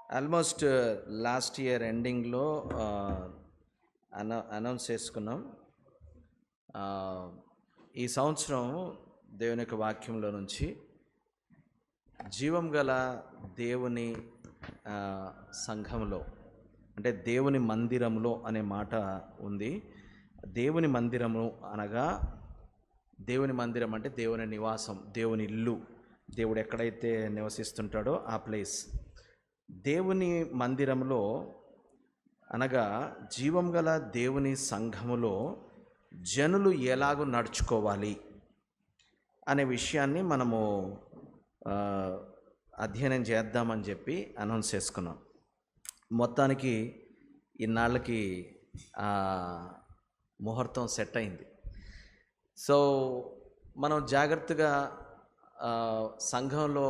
Almost last year ఎండింగ్లో announce చేసుకున్నాం. ఈ సంవత్సరం దేవుని యొక్క వాక్యంలో నుంచి జీవం గల దేవుని సంఘంలో, అంటే దేవుని మందిరంలో అనే మాట ఉంది. దేవుని మందిరము అనగా, దేవుని మందిరం అంటే దేవుని నివాసం, దేవుని ఇల్లు, దేవుడు ఎక్కడైతే నివసిస్తుంటాడో ఆ ప్లేస్. దేవుని మందిరంలో అనగా జీవం గల దేవుని సంఘములో జనులు ఎలాగో నడుచుకోవాలి అనే విషయాన్ని మనము అధ్యయనం చేద్దామని చెప్పి అనౌన్స్ చేసుకున్నాం. మొత్తానికి ఇన్నాళ్ళకి ముహూర్తం సెట్ అయింది. సో మనం జాగ్రత్తగా సంఘంలో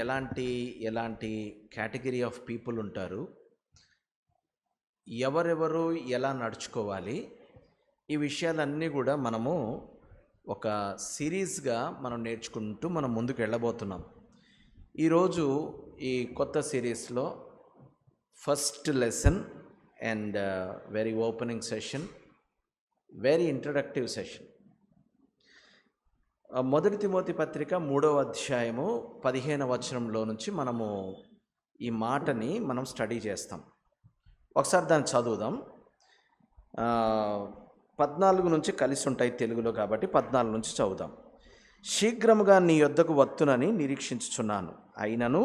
ఎలాంటి కేటగిరీ ఆఫ్ పీపుల్ ఉంటారు, ఎవరెవరు ఎలా నడుచుకోవాలి, ఈ విషయాలన్నీ కూడా మనము ఒక సిరీస్గా మనం నేర్చుకుంటూ మనం ముందుకు వెళ్ళబోతున్నాం. ఈరోజు ఈ కొత్త సిరీస్లో first lesson and very opening session, very introductory session. మొదటి తిమోతి పత్రిక 3వ అధ్యాయము 15వ వచనంలో నుంచి మనము ఈ మాటని మనం స్టడీ చేస్తాం. ఒకసారి దాన్ని చదువుదాం. 14 నుంచి కలిసి ఉంటాయి తెలుగులో కాబట్టి 14 నుంచి చదువుదాం. శీఘ్రముగా నీ యొద్దకు వత్తునని నిరీక్షించుచున్నాను, అయినను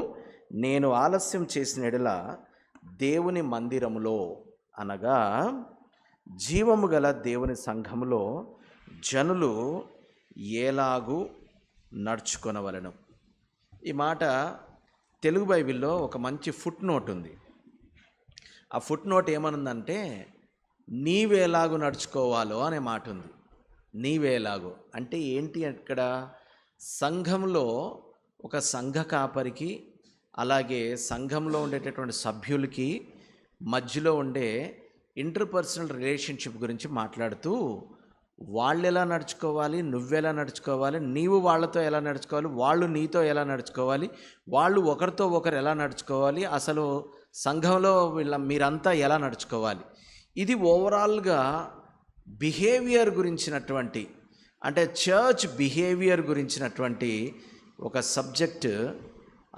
నేను ఆలస్యం చేసిన ఎడల దేవుని మందిరములో అనగా జీవము గల దేవుని సంఘములో జనులు ఎలాగూ నడుచుకొనవలెను. ఈ మాట తెలుగు బైబిల్లో ఒక మంచి ఫుట్ నోట్ ఉంది. ఆ ఫుట్ నోట్ ఏమనుందంటే నీవేలాగూ నడుచుకోవాలో అనే మాట ఉంది. నీవేలాగో అంటే ఏంటి? అక్కడ సంఘంలో ఒక సంఘ కాపరికి, అలాగే సంఘంలో ఉండేటటువంటి సభ్యులకి మధ్యలో ఉండే ఇంటర్పర్సనల్ రిలేషన్షిప్ గురించి మాట్లాడుతూ, వాళ్ళు ఎలా నడుచుకోవాలి, నువ్వెలా నడుచుకోవాలి, నీవు వాళ్ళతో ఎలా నడుచుకోవాలి, వాళ్ళు నీతో ఎలా నడుచుకోవాలి, వాళ్ళు ఒకరితో ఒకరు ఎలా నడుచుకోవాలి, అసలు సంఘంలో మీరంతా ఎలా నడుచుకోవాలి, ఇది ఓవరాల్గా బిహేవియర్ గురించినటువంటి, అంటే చర్చ్ బిహేవియర్ గురించినటువంటి ఒక సబ్జెక్ట్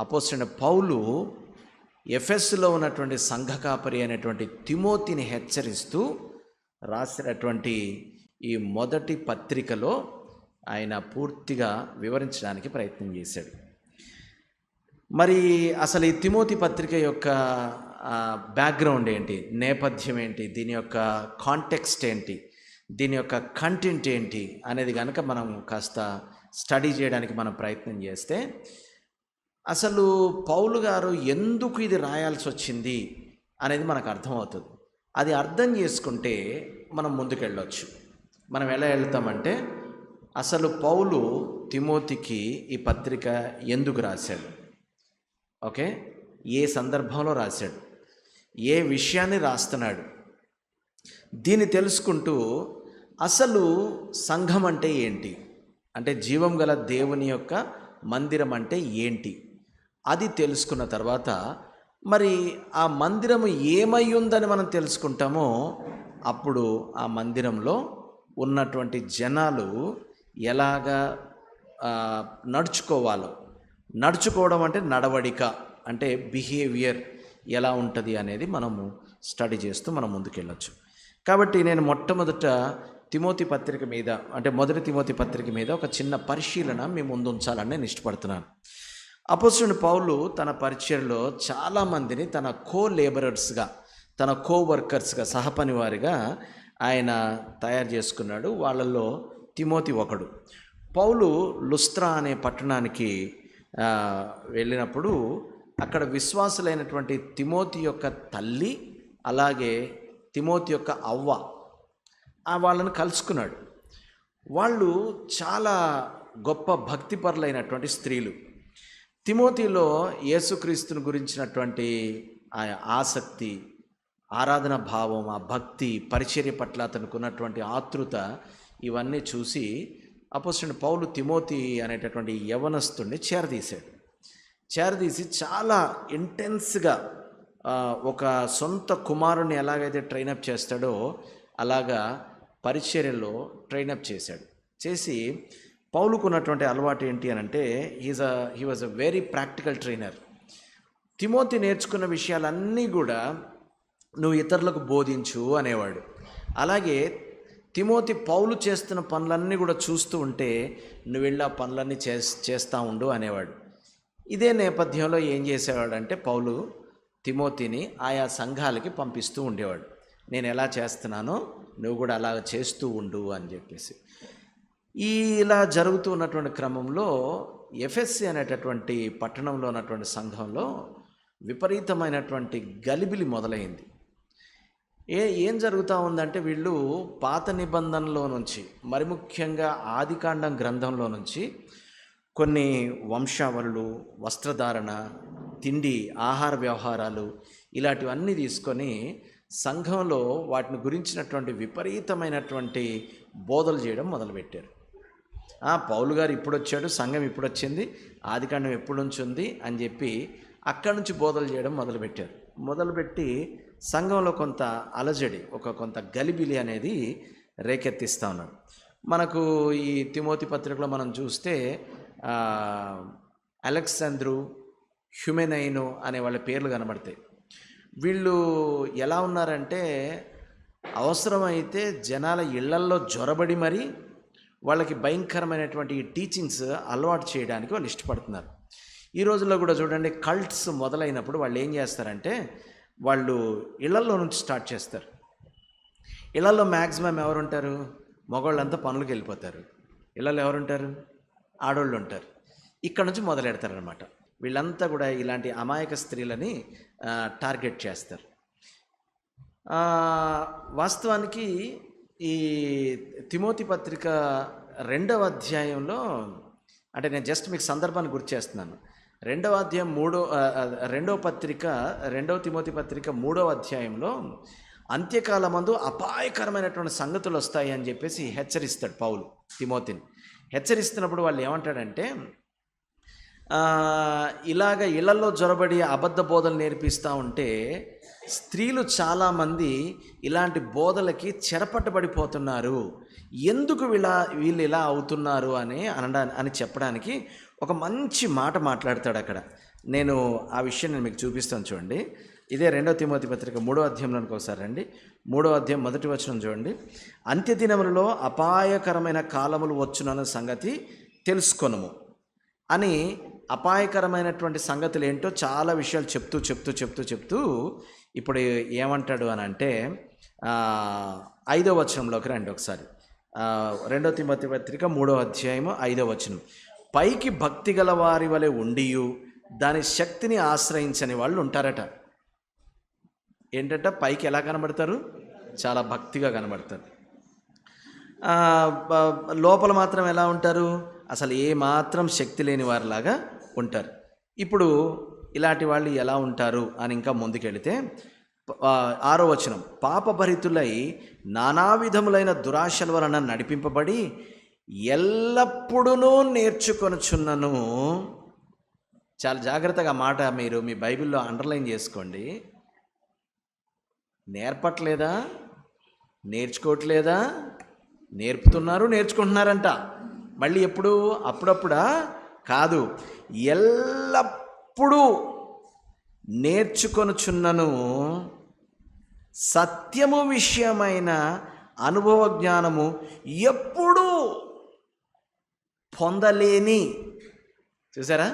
అపోస్తలుడైన పౌలు ఎఫెస్సులో ఉన్నటువంటి సంఘ కాపరి అనేటువంటి తిమోతిని హెచ్చరిస్తూ రాసినటువంటి ఈ మొదటి పత్రికలో ఆయన పూర్తిగా వివరించడానికి ప్రయత్నం చేశాడు. మరి అసలు ఈ తిమోతి పత్రిక యొక్క బ్యాక్గ్రౌండ్ ఏంటి, నేపథ్యం ఏంటి, దీని యొక్క కాంటెక్స్ట్ ఏంటి, దీని యొక్క కంటెంట్ ఏంటి అనేది కనుక మనం కాస్త స్టడీ చేయడానికి మనం ప్రయత్నం చేస్తే, అసలు పౌలు గారు ఎందుకు ఇది రాయాల్సి వచ్చింది అనేది మనకు అర్థమవుతుంది. అది అర్థం చేసుకుంటే మనం ముందుకెళ్ళొచ్చు. మనం ఎలా వెళ్తామంటే, అసలు పౌలు తిమోతికి ఈ పత్రిక ఎందుకు రాశాడు, ఓకే, ఏ సందర్భంలో రాశాడు, ఏ విషయాన్ని రాస్తున్నాడు, దీన్ని తెలుసుకుంటూ అసలు సంఘం అంటే ఏంటి, అంటే జీవం గల దేవుని యొక్క మందిరం అంటే ఏంటి, అది తెలుసుకున్న తర్వాత మరి ఆ మందిరము ఏమై ఉందని మనం తెలుసుకుంటామో అప్పుడు ఆ మందిరంలో ఉన్నటువంటి జనాలు ఎలాగా నడుచుకోవాలో, నడుచుకోవడం అంటే నడవడిక, అంటే బిహేవియర్ ఎలా ఉంటుంది అనేది మనము స్టడీ చేస్తూ మనం ముందుకెళ్ళచ్చు. కాబట్టి నేను మొట్టమొదట తిమోతి పత్రిక మీద, అంటే మొదటి తిమోతి పత్రిక మీద ఒక చిన్న పరిశీలన మీ ముందు ఉంచాలని నేను ఇష్టపడుతున్నాను. అపోస్తలుడైన పౌలు తన పరిచర్యలో చాలామందిని తన లేబరర్స్గా, తన వర్కర్స్గా, సహపనివారిగా ఆయన తయారు చేసుకున్నాడు. వాళ్ళల్లో తిమోతి ఒకడు. పౌలు లుస్త్రా అనే పట్టణానికి వెళ్ళినప్పుడు అక్కడ విశ్వాసులైనటువంటి తిమోతి యొక్క తల్లి, అలాగే తిమోతి యొక్క అవ్వ, వాళ్ళని కలుసుకున్నాడు. వాళ్ళు చాలా గొప్ప భక్తిపరులైనటువంటి స్త్రీలు. తిమోతిలో యేసుక్రీస్తుని గురించినటువంటి ఆ ఆసక్తి, ఆరాధన భావం, ఆ భక్తి, పరిచర్య పట్ల అతనికి ఉన్నటువంటి ఆతృత, ఇవన్నీ చూసి అపోస్తలుడైన పౌలు తిమోతి అనేటటువంటి యవనస్తుడిని చేరదీశాడు. చేరదీసి చాలా ఇంటెన్స్గా ఒక సొంత కుమారుని ఎలాగైతే ట్రైనప్ చేస్తాడో అలాగా పరిచర్యలో ట్రైనప్ చేశాడు. చేసి పౌలుకున్నటువంటి అలవాటు ఏంటి అని అంటే he was a very practical trainer. Timothy నేర్చుకున్న విషయాలన్నీ కూడా నువ్వు ఇతరులకు బోధించు అనేవాడు. అలాగే తిమోతి పౌలు చేస్తున్న పనులన్నీ కూడా చూస్తూ ఉంటే నువ్వు వెళ్ళి ఆ పనులన్నీ చేస్తూ ఉండు అనేవాడు. ఇదే నేపథ్యంలో ఏం చేసేవాడంటే పౌలు తిమోతిని ఆయా సంఘాలకి పంపిస్తూ ఉండేవాడు. నేను ఎలా చేస్తున్నానో నువ్వు కూడా అలా చేస్తూ ఉండు అని చెప్పేసి. ఇలా జరుగుతూ ఉన్నటువంటి క్రమంలో ఎఫెస్సి అనేటటువంటి పట్టణంలో ఉన్నటువంటి సంఘంలో విపరీతమైనటువంటి గలిబిలి మొదలైంది. ఏం జరుగుతూ ఉందంటే వీళ్ళు పాత నిబంధనలో నుంచి, మరి ముఖ్యంగా ఆదికాండం గ్రంథంలో నుంచి కొన్ని వంశావళులు, వస్త్రధారణ, తిండి, ఆహార వ్యవహారాలు ఇలాంటివన్నీ తీసుకొని సంఘంలో వాటిని గురించినటువంటి విపరీతమైనటువంటి బోధలు చేయడం మొదలుపెట్టారు. పౌలు గారు ఇప్పుడు వచ్చాడు, సంఘం ఇప్పుడు వచ్చింది, ఆదికాండం ఎప్పుడు నుంచి ఉంది అని చెప్పి అక్కడి నుంచి బోధలు చేయడం మొదలుపెట్టారు. మొదలుపెట్టి సంఘంలో కొంత అలజడి, కొంత గలిబిలి అనేది రేకెత్తిస్తూ ఉన్నారు. మనకు ఈ తిమోతి పత్రికలో మనం చూస్తే అలెగ్జాంద్రు, హ్యుమెనైను అనే వాళ్ళ పేర్లు కనబడతాయి. వీళ్ళు ఎలా ఉన్నారంటే అవసరమైతే జనాల ఇళ్లల్లో జొరబడి మరి వాళ్ళకి భయంకరమైనటువంటి టీచింగ్స్ అలవాటు చేయడానికి వాళ్ళు ఇష్టపడుతున్నారు. ఈ రోజుల్లో కూడా చూడండి, కల్ట్స్ మొదలైనప్పుడు వాళ్ళు ఏం చేస్తారంటే వాళ్ళు ఇళ్లల్లో నుంచి స్టార్ట్ చేస్తారు. ఇళ్లలో మ్యాక్సిమం ఎవరుంటారు? మగవాళ్ళంతా పనులకు వెళ్ళిపోతారు. ఇళ్లలో ఎవరుంటారు? ఆడవాళ్ళు ఉంటారు. ఇక్కడ నుంచి మొదలెడతారనమాట. వీళ్ళంతా కూడా ఇలాంటి అమాయక స్త్రీలని టార్గెట్ చేస్తారు. వాస్తవానికి ఈ తిమోతి పత్రిక 2వ అధ్యాయంలో, అంటే నేను జస్ట్ మీకు సందర్భాన్ని గుర్తు చేస్తున్నాను. 2వ అధ్యాయం 2వ తిమోతి పత్రిక 3వ అధ్యాయంలో అంత్యకాలమందు అపాయకరమైనటువంటి సంగతులు వస్తాయి అని చెప్పేసి హెచ్చరిస్తాడు పౌలు తిమోతిని. హెచ్చరిస్తున్నప్పుడు వాళ్ళు ఏమంటాడంటే, ఇలాగ ఇళ్లలో జొరబడి అబద్ధ బోధలు నేర్పిస్తూ ఉంటే స్త్రీలు చాలామంది ఇలాంటి బోధలకి చెరపట్టబడిపోతున్నారు, ఎందుకు వీళ్ళు ఇలా అవుతున్నారు అని చెప్పడానికి ఒక మంచి మాట మాట్లాడతాడు అక్కడ. నేను ఆ విషయం మీకు చూపిస్తాను చూడండి. ఇదే 2వ తిమోతి పత్రిక 3వ అధ్యాయంలోనికి ఒకసారి రండి. 3వ అధ్యాయం 1వ వచనం చూడండి. అంత్యదినములలో అపాయకరమైన కాలములు వచ్చునన్న సంగతి తెలుసుకొనుము అని అపాయకరమైనటువంటి సంగతులు ఏంటో చాలా విషయాలు చెప్తూ ఇప్పుడు ఏమంటాడు అని అంటే 5వ వచనంలోకి రండి ఒకసారి. 2వ తిమోతి పత్రిక 3వ అధ్యాయము 5వ వచనం. పైకి భక్తి గల వారి వలె ఉండియు దాని శక్తిని ఆశ్రయించని వాళ్ళు ఉంటారట. ఏంటంటే పైకి ఎలా కనబడతారు? చాలా భక్తిగా కనబడతారు. లోపల మాత్రం ఎలా ఉంటారు? అసలు ఏ మాత్రం శక్తి లేని వారిలాగా ఉంటారు. ఇప్పుడు ఇలాంటి వాళ్ళు ఎలా ఉంటారు అని ఇంకా ముందుకెళితే 6వ వచనం. పాపభరితులై నానా విధములైన దురాశల వలన నడిపింపబడి ఎల్లప్పుడూ నేర్చుకొనుచున్నను. చాలా జాగ్రత్తగా మాట మీరు మీ బైబిల్లో అండర్లైన్ చేసుకోండి. నేర్పట్లేదా? నేర్చుకోవట్లేదా? నేర్పుతున్నారు, నేర్చుకుంటున్నారంట. మళ్ళీ ఎప్పుడు? అప్పుడప్పుడా? కాదు, ఎల్లప్పుడూ నేర్చుకొనుచున్నను సత్యము విషయమైన అనుభవ జ్ఞానము ఎప్పుడూ పొందలేని. చూసారా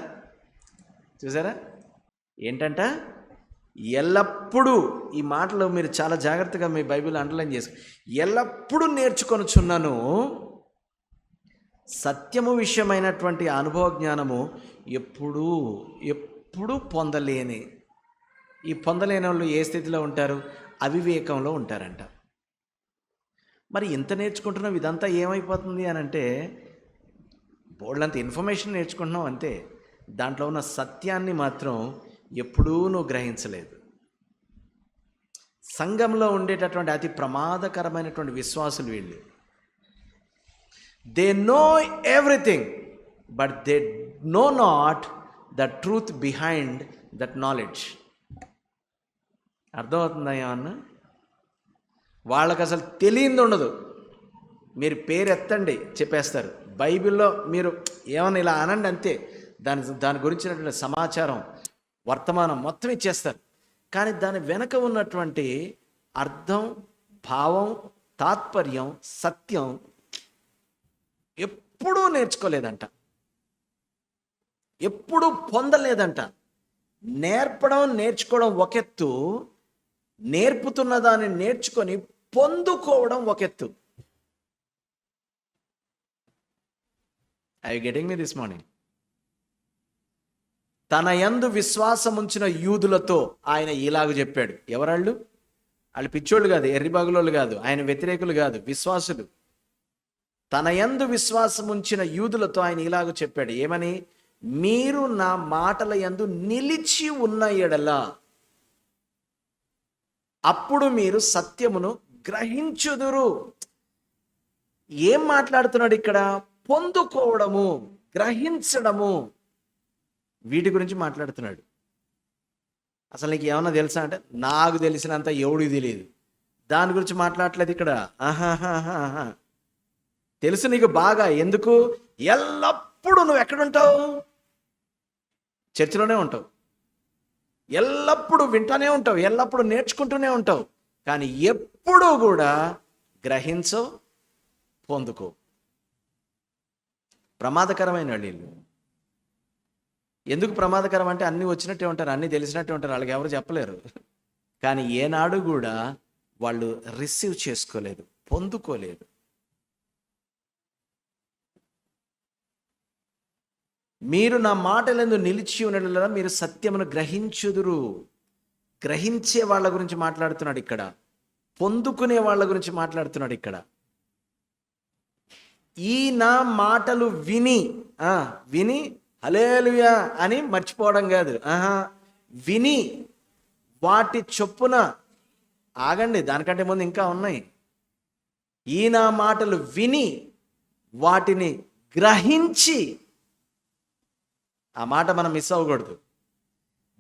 ఏంటంట? ఎల్లప్పుడూ. ఈ మాటలు మీరు చాలా జాగ్రత్తగా మీ బైబిల్ అండర్లైన్ చేసుకో. ఎల్లప్పుడూ నేర్చుకొనుచున్నాను సత్యము విషయమైనటువంటి అనుభవ జ్ఞానము ఎప్పుడూ పొందలేని. ఈ పొందలేని వాళ్ళు ఏ స్థితిలో ఉంటారు? అవివేకంలో ఉంటారంట. మరి ఇంత నేర్చుకుంటున్నాం, ఇదంతా ఏమైపోతుంది అని అంటే బోర్డులంత ఇన్ఫర్మేషన్ నేర్చుకుంటున్నాం అంతే. దాంట్లో ఉన్న సత్యాన్ని మాత్రం ఎప్పుడూ నువ్వు గ్రహించలేదు. సంఘంలో ఉండేటటువంటి అతి ప్రమాదకరమైనటువంటి విశ్వాసులు వీళ్ళు. They know everything but they know not the truth behind that knowledge. అర్థమవుతుందా ఏమన్నా? వాళ్ళకి అసలు తెలియంది ఉండదు. మీరు పేరు ఎత్తండి చెప్పేస్తారు. బైబిల్లో మీరు ఏమన్నా ఇలా అనండి అంతే, దాని గురించినటువంటి సమాచారం, వర్తమానం మొత్తం ఇచ్చేస్తారు. కానీ దాని వెనక ఉన్నటువంటి అర్థం, భావం, తాత్పర్యం, సత్యం ఎప్పుడూ నేర్చుకోలేదంట, ఎప్పుడూ పొందలేదంట. నేర్పడం, నేర్చుకోవడం ఒక ఎత్తు, నేర్పుతున్న దాన్ని నేర్చుకొని పొందుకోవడం ఒక ఎత్తు. I getting me this morning? తన యందు విశ్వాసం ఉంచిన యూదులతో ఆయన ఇలాగ చెప్పాడు. ఎవరాళ్ళు? వాళ్ళు పిచ్చోళ్ళు కాదు, ఎర్రిబాగులోళ్ళు కాదు, ఆయన వ్యతిరేకులు కాదు, విశ్వాసులు. తన యందు విశ్వాసం ఉంచిన యూదులతో ఆయన ఇలాగ చెప్పాడు. ఏమని? మీరు నా మాటల యందు నిలిచి ఉన్న ఎడల అప్పుడు మీరు సత్యమును గ్రహించుదురు. ఏం మాట్లాడుతున్నాడు ఇక్కడ? పొందుకోవడము, గ్రహించడము, వీటి గురించి మాట్లాడుతున్నాడు. అసలు నీకు ఏమన్నా తెలుసా అంటే, నాకు తెలిసినంత ఎవడికి తెలియదు. దాని గురించి మాట్లాడట్లేదు ఇక్కడ. ఆహాహాహా, తెలుసు నీకు బాగా. ఎందుకు? ఎల్లప్పుడూ నువ్వు ఎక్కడుంటావు? చర్చిలోనే ఉంటావు, ఎల్లప్పుడూ వింటానే ఉంటావు, ఎల్లప్పుడూ నేర్చుకుంటూనే ఉంటావు. కానీ ఎప్పుడూ కూడా గ్రహించవు, పొందుకో. ప్రమాదకరమైన వీళ్ళు. ఎందుకు ప్రమాదకరం అంటే, అన్నీ వచ్చినట్టే ఉంటారు, అన్నీ తెలిసినట్టే ఉంటారు, వాళ్ళకి ఎవరు చెప్పలేరు. కానీ ఏనాడు కూడా వాళ్ళు రిసీవ్ చేసుకోలేదు, పొందుకోలేదు. మీరు నా మాటలందు నిలిచి ఉండడం మీరు సత్యమును గ్రహించుదురు. గ్రహించే వాళ్ళ గురించి మాట్లాడుతున్నాడు ఇక్కడ, పొందుకునే వాళ్ళ గురించి మాట్లాడుతున్నాడు ఇక్కడ. ఈ నా మాటలు విని విని హల్లెలూయా అని మర్చిపోవడం కాదు. విని వాటి చొప్పున, ఆగండి, దానికంటే ముందు ఇంకా ఉన్నాయి. ఈ నా మాటలు విని వాటిని గ్రహించి, ఆ మాట మనం మిస్ అవ్వకూడదు.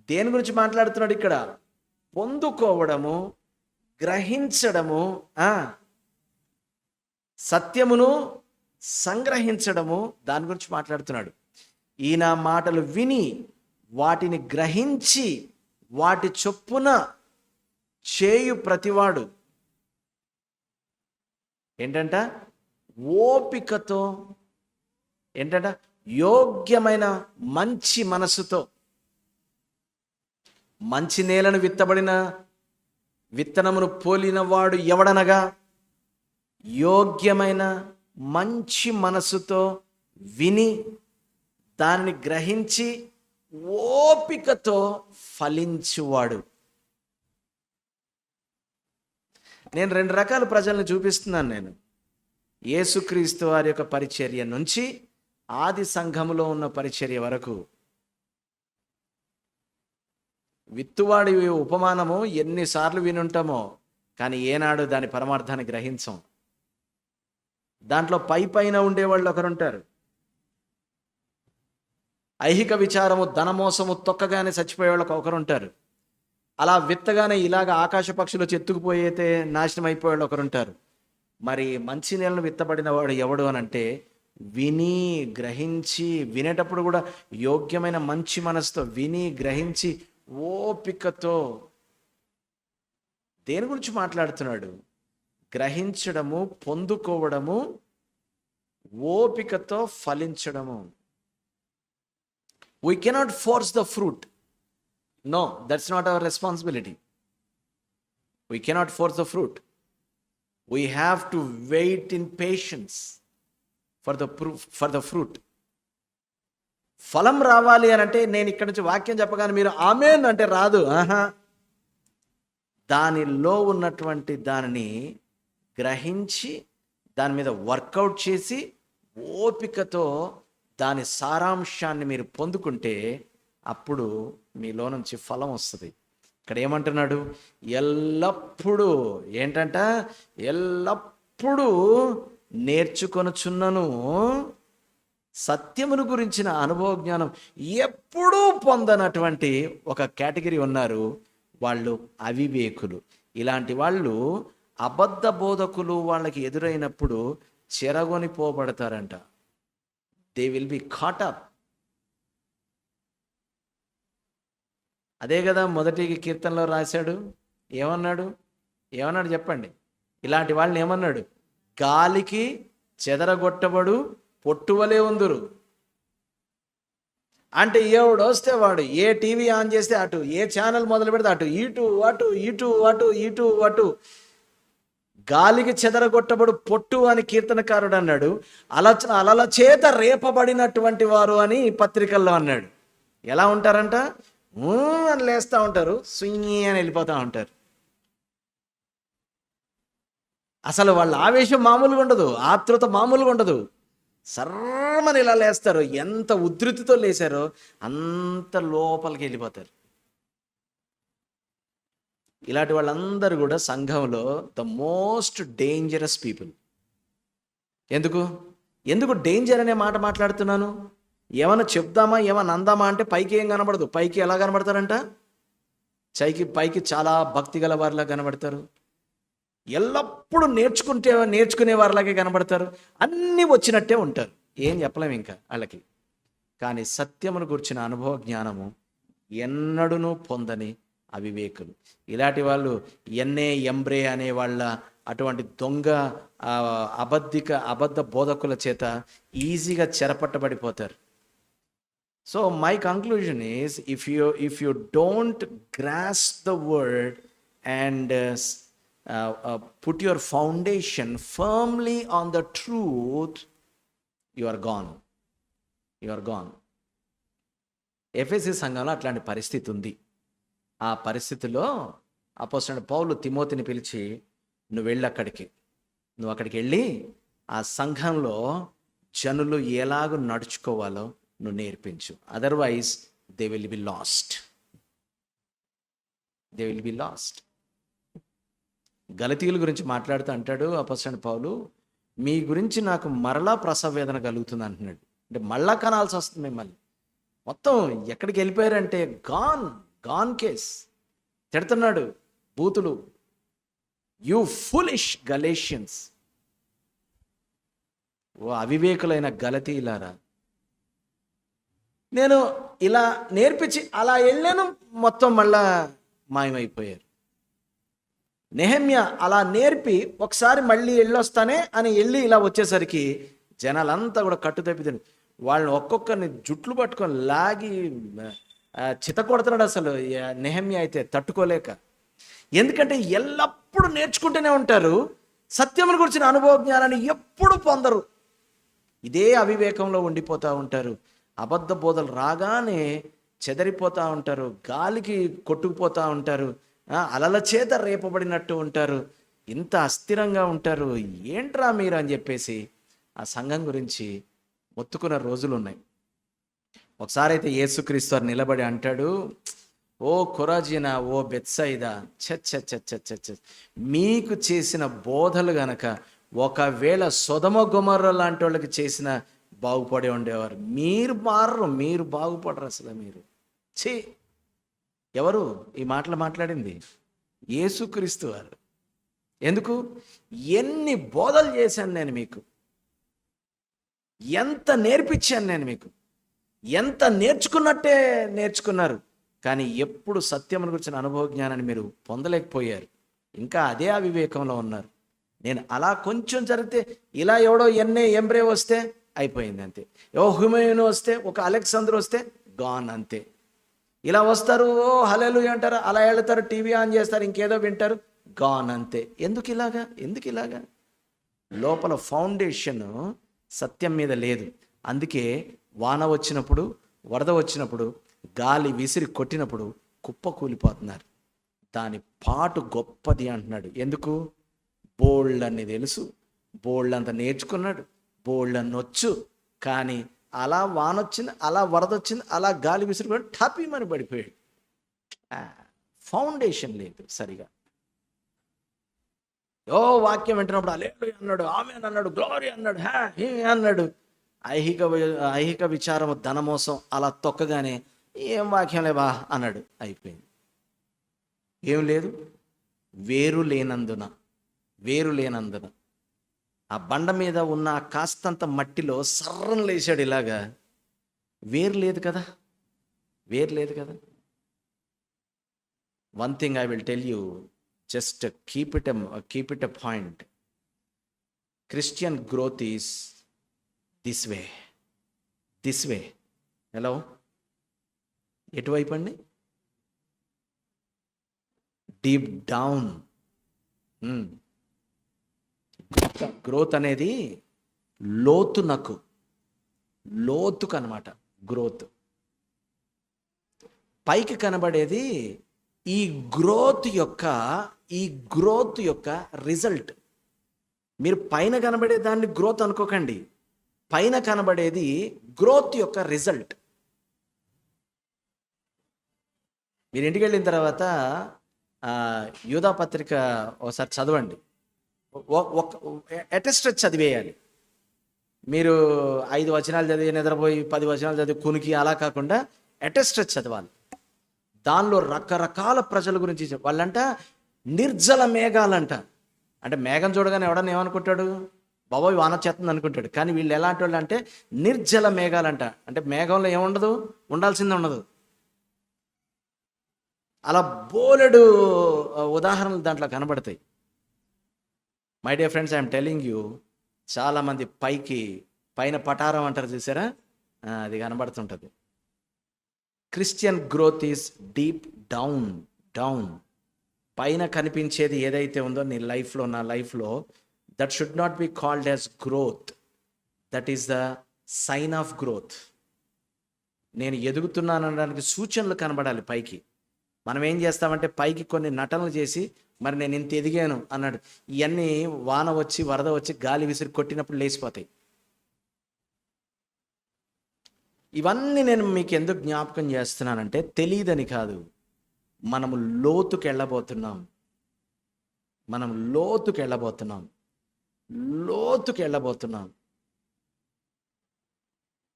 దేని గురించి మాట్లాడుతున్నాడు ఇక్కడ? పొందుకోవడము, గ్రహించడము, సత్యమును సంగ్రహించడము, దాని గురించి మాట్లాడుతున్నాడు. ఈ నా మాటలు విని వాటిని గ్రహించి వాటి చొప్పున చేయు ప్రతివాడు ఏంటంట? ఓపికతో, ఏంటంట? యోగ్యమైన మంచి మనసుతో. మంచి నేలను విత్తబడిన విత్తనమును పోలిన వాడు ఎవడనగా, యోగ్యమైన మంచి మనసుతో విని దానిని గ్రహించి ఓపికతో ఫలించువాడు. నేను రెండు రకాల ప్రజలను చూపిస్తున్నాను. నేను యేసుక్రీస్తు వారి యొక్క పరిచర్య నుంచి ఆది సంఘములో ఉన్న పరిచర్య వరకు. విత్తువాడి ఉపమానము ఎన్నిసార్లు వినుంటామో, కానీ ఏనాడు దాని పరమార్థాన్ని గ్రహించం. దాంట్లో పైన ఉండేవాళ్ళు ఒకరుంటారు. ఐహిక విచారము, ధనమోసము తొక్కగానే చచ్చిపోయే వాళ్ళకి ఒకరుంటారు. అలా విత్తగానే ఇలాగ ఆకాశ పక్షులు చెత్తుకుపోయితే నాశనం అయిపోయేవాళ్ళు ఒకరుంటారు. మరి మంచి నేలను విత్తబడిన వాడు ఎవడు అని అంటే, విని గ్రహించి, వినేటప్పుడు కూడా యోగ్యమైన మంచి మనసుతో విని గ్రహించి ఓపికతో. దేని గురించి మాట్లాడుతున్నాడు? గ్రహించడము, పొందుకోవడము, ఓపికతో ఫలించడము. We cannot force the fruit. No, that's not our responsibility. We cannot force the fruit. We have to wait in patience for the fruit. ఫలం రావాలి అని అంటే, నేను ఇక్కడి నుంచి వాక్యం చెప్పగానే మీరు ఆమేన్ అంటే రాదు. దానిలో ఉన్నటువంటి దానిని గ్రహించి దాని మీద వర్కౌట్ చేసి ఓపికతో దాని సారాంశాన్ని మీరు పొందుకుంటే అప్పుడు మీలో నుంచి ఫలం వస్తుంది. ఇక్కడ ఏమంటున్నాడు? ఎల్లప్పుడూ, ఏంటంట? ఎల్లప్పుడూ నేర్చుకొనుచున్నను, సత్యమును గురించిన అనుభవ జ్ఞానం ఎప్పుడూ పొందనటువంటి ఒక కేటగిరీ ఉన్నారు. వాళ్ళు అవివేకులు. ఇలాంటి వాళ్ళు అబద్ధ బోధకులు వాళ్ళకి ఎదురైనప్పుడు చెరగొనిపోబడతారంట. They will be caught up. అదే కదా మొదటి కీర్తనలో రాశాడు. ఏమన్నాడు చెప్పండి? ఇలాంటి వాళ్ళని ఏమన్నాడు? గాలికి చెదరగొట్టబడు పొట్టువలే ఉందురు. అంటే ఎవడు వస్తే వాడు, ఏ టీవీ ఆన్ చేస్తే అటు, ఏ ఛానల్ మొదలు పెడితే అటు, ఇటు అటు ఇటు అటు ఇటు అటు, గాలికి చెదరగొట్టబడు పొట్టు అని కీర్తనకారుడు అన్నాడు. అలల చేత రేపబడినటువంటి వారు అని పత్రికల్లో అన్నాడు. ఎలా ఉంటారంట? అని లేస్తూ ఉంటారు, స్వింగి అని వెళ్ళిపోతూ ఉంటారు. అసలు వాళ్ళ ఆవేశం మామూలుగా ఉండదు, ఆతృత మామూలుగా ఉండదు. సర్రమని ఇలా లేస్తారు. ఎంత ఉధృతితో లేచారో అంత లోపలికి వెళ్ళిపోతారు. ఇలాంటి వాళ్ళందరూ కూడా సంఘంలో ద మోస్ట్ డేంజరస్ పీపుల్. ఎందుకు డేంజర్ అనే మాట మాట్లాడుతున్నాను? ఏమన్నా చెప్దామా, ఏమన్నా అందామా అంటే పైకి ఏం కనబడదు. పైకి ఎలా కనబడతారంట? పైకి చాలా భక్తి గల వారిలా కనబడతారు. ఎల్లప్పుడూ నేర్చుకునే వారిలాగే కనబడతారు. అన్నీ వచ్చినట్టే ఉంటారు. ఏం చెప్పలేము ఇంకా వాళ్ళకి. కానీ సత్యమును గురించిన అనుభవ జ్ఞానము ఎన్నడూనూ పొందని అవివేకులు. ఇలాంటి వాళ్ళు ఎంబ్రే అనే వాళ్ళ అటువంటి దొంగ అబద్ధ బోధకుల చేత ఈజీగా చెరపట్టబడిపోతారు. So my conclusion is, if you don't grasp the word and put your foundation firmly on the truth, you are gone. ఎఫెసీ సంఘంలో అట్లాంటి పరిస్థితి ఉంది. ఆ పరిస్థితిలో అపోస్తలుడైన పౌలు తిమోతిని పిలిచి, నువ్వు అక్కడికి వెళ్ళి ఆ సంఘంలో జనులు ఎలాగో నడుచుకోవాలో నువ్వు నేర్పించు. Otherwise they will be lost. గలతీయుల గురించి మాట్లాడుతూ అంటాడు అపోస్తలుడైన పౌలు, మీ గురించి నాకు మరలా ప్రసవ వేదన కలుగుతుంది అంటున్నాడు. అంటే మళ్ళా కనాల్సి వస్తుంది మిమ్మల్ని. మొత్తం ఎక్కడికి వెళ్ళిపోయారంటే గాన్ కేస్. తిడుతున్నాడు బూతులు. యు ఫులిష్ గలేషియన్స్, ఓ అవివేకులైన గలతీయులారా. నేను ఇలా నేర్పించి అలా వెళ్ళాను, మొత్తం మళ్ళా మాయమైపోయారు. నెహెమ్యా అలా నేర్పి ఒకసారి మళ్ళీ వెళ్ళొస్తానే అని వెళ్ళి ఇలా వచ్చేసరికి జనాలంతా కూడా కట్టుతప్పిదండి. వాళ్ళని ఒక్కొక్కరిని జుట్లు పట్టుకొని లాగి చిత కొడుతున్నాడు. అసలు నెహెమ్యా అయితే తట్టుకోలేక. ఎందుకంటే ఎల్లప్పుడూ నేర్చుకుంటూనే ఉంటారు, సత్యమును గురించిన అనుభవ జ్ఞానాన్ని ఎప్పుడు పొందరు. ఇదే అవివేకంలో ఉండిపోతూ ఉంటారు. అబద్ధ బోధలు రాగానే చెదరిపోతూ ఉంటారు, గాలికి కొట్టుకుపోతూ ఉంటారు, అలల చేత రేపబడినట్టు ఉంటారు, ఇంత అస్థిరంగా ఉంటారు. ఏంట్రా మీరు అని చెప్పేసి ఆ సంఘం గురించి మొత్తుకున్న రోజులు ఉన్నాయి. ఒకసారి అయితే యేసుక్రీస్తు వారు నిలబడి అంటాడు, ఓ కొరాజీనా, ఓ బెత్సైదా, చ మీకు చేసిన బోధలు గనక ఒకవేళ సొదొమ గొమొర్రా లాంటి వాళ్ళకి చేసిన బాగుపడే ఉండేవారు. మీరు మారరు, మీరు బాగుపడరు. అసలు మీరు ఎవరు ఈ మాటలు మాట్లాడింది? యేసుక్రీస్తు వారు. ఎందుకు? ఎన్ని బోధలు చేశాను నేను మీకు, ఎంత నేర్పించాను నేను మీకు, ఎంత నేర్చుకున్నట్టే నేర్చుకున్నారు. కానీ ఎప్పుడు సత్యమును గురించిన అనుభవ జ్ఞానాన్ని మీరు పొందలేకపోయారు. ఇంకా అదే అవివేకంలో ఉన్నారు. నేను అలా కొంచెం జరిగితే, ఇలా ఎవడో ఎంబ్రే వస్తే అయిపోయింది అంతే. హ్యూమన్ వస్తే, ఒక అలెగ్జాండర్ వస్తే గాన్ అంతే. ఇలా వస్తారు, ఓ హల్లెలూయా అంటారు, అలా వెళ్తారు, టీవీ ఆన్ చేస్తారు, ఇంకేదో వింటారు, గాన్ అంతే. ఎందుకు ఇలాగా? లోపల ఫౌండేషన్ సత్యం మీద లేదు. అందుకే వాన వచ్చినప్పుడు, వరద వచ్చినప్పుడు, గాలి విసిరి కొట్టినప్పుడు కుప్ప కూలిపోతున్నారు. దాని పాటు గొప్పది అంటున్నాడు. ఎందుకు? బోళ్ళన్ని తెలుసు, బోళ్ళంత నేర్చుకున్నాడు, బోళ్ళన్ని వచ్చు. కానీ అలా వాన వచ్చింది, అలా వరద వచ్చింది, అలా గాలి విసిరి టపీమని పడిపోయాడు. ఫౌండేషన్ లేదు సరిగా. వాక్యం వింటున్నప్పుడు హల్లెలూయా అన్నాడు, ఆమేన్ అన్నాడు, గ్లోరీ అన్నాడు, అన్నాడు. ఐహిక విచారము ధనమోసం అలా తొక్కగానే ఏం వాక్యం లేవా అన్నాడు, అయిపోయింది. ఏం లేదు, వేరు లేనందున. వేరు లేనందున ఆ బండ మీద ఉన్న ఆ కాస్తంత మట్టిలో సర్రం లేచాడు ఇలాగా. వేరు లేదు కదా, వేరు లేదు కదా. One thing I will tell you, just keep it a point. Christian growth is this way. This way. Hello, ఎటువైపు అండి? Deep down. గ్రోత్ అనేది లోతుకు అనమాట. గ్రోత్ పైకి కనబడేది ఈ గ్రోత్ యొక్క రిజల్ట్. మీరు పైన కనబడే దాన్ని గ్రోత్ అనుకోకండి. పైన కనబడేది గ్రోత్ యొక్క రిజల్ట్. మీరు ఇంటికి వెళ్ళిన తర్వాత యూదా పత్రిక ఒకసారి చదవండి. అటెస్టెడ్ చదివేయాలి. మీరు 5 వచనాలు చదివి నిద్రపోయి 10 వచనాలు చదివి కునికి అలా కాకుండా అటెస్టెడ్ చదవాలి. దానిలో రకరకాల ప్రజల గురించి వాళ్ళంట నిర్జల మేఘాలంట. అంటే మేఘం చూడగానే ఎవడన్నా ఏమనుకుంటాడు? బాబోయ్ వాన చేస్తుంది అనుకుంటాడు. కానీ వీళ్ళు ఎలాంటి వాళ్ళు అంటే నిర్జల మేఘాలంట. అంటే మేఘంలో ఏముండదు, ఉండాల్సిందే ఉండదు. అలా బోలెడు ఉదాహరణలు దాంట్లో కనబడతాయి. My dear friends, I'm telling you, చాలామంది పైన పటారం అంటారు చూసారా, అది కనబడుతుంటుంది. Christian growth is deep down. పైన కనిపించేది ఏదైతే ఉందో నీ లైఫ్లో, నా లైఫ్లో, that should not be called as growth. That is the sign of growth. నేను ఎదుగుతున్నాను అనడానికి సూచనలు కనబడాలి పైకి. మనం ఏం చేస్తామంటే పైకి కొన్ని నటనలు చేసి మరి నేను ఇంత ఎదిగాను అన్నాడు. ఇవన్నీ వాన వచ్చి వరద వచ్చి గాలి విసిరి కొట్టినప్పుడు లేచిపోతాయి. ఇవన్నీ నేను మీకు ఎందుకు జ్ఞాపకం చేస్తున్నానంటే తెలియదని కాదు, మనము లోతుకు వెళ్ళబోతున్నాం.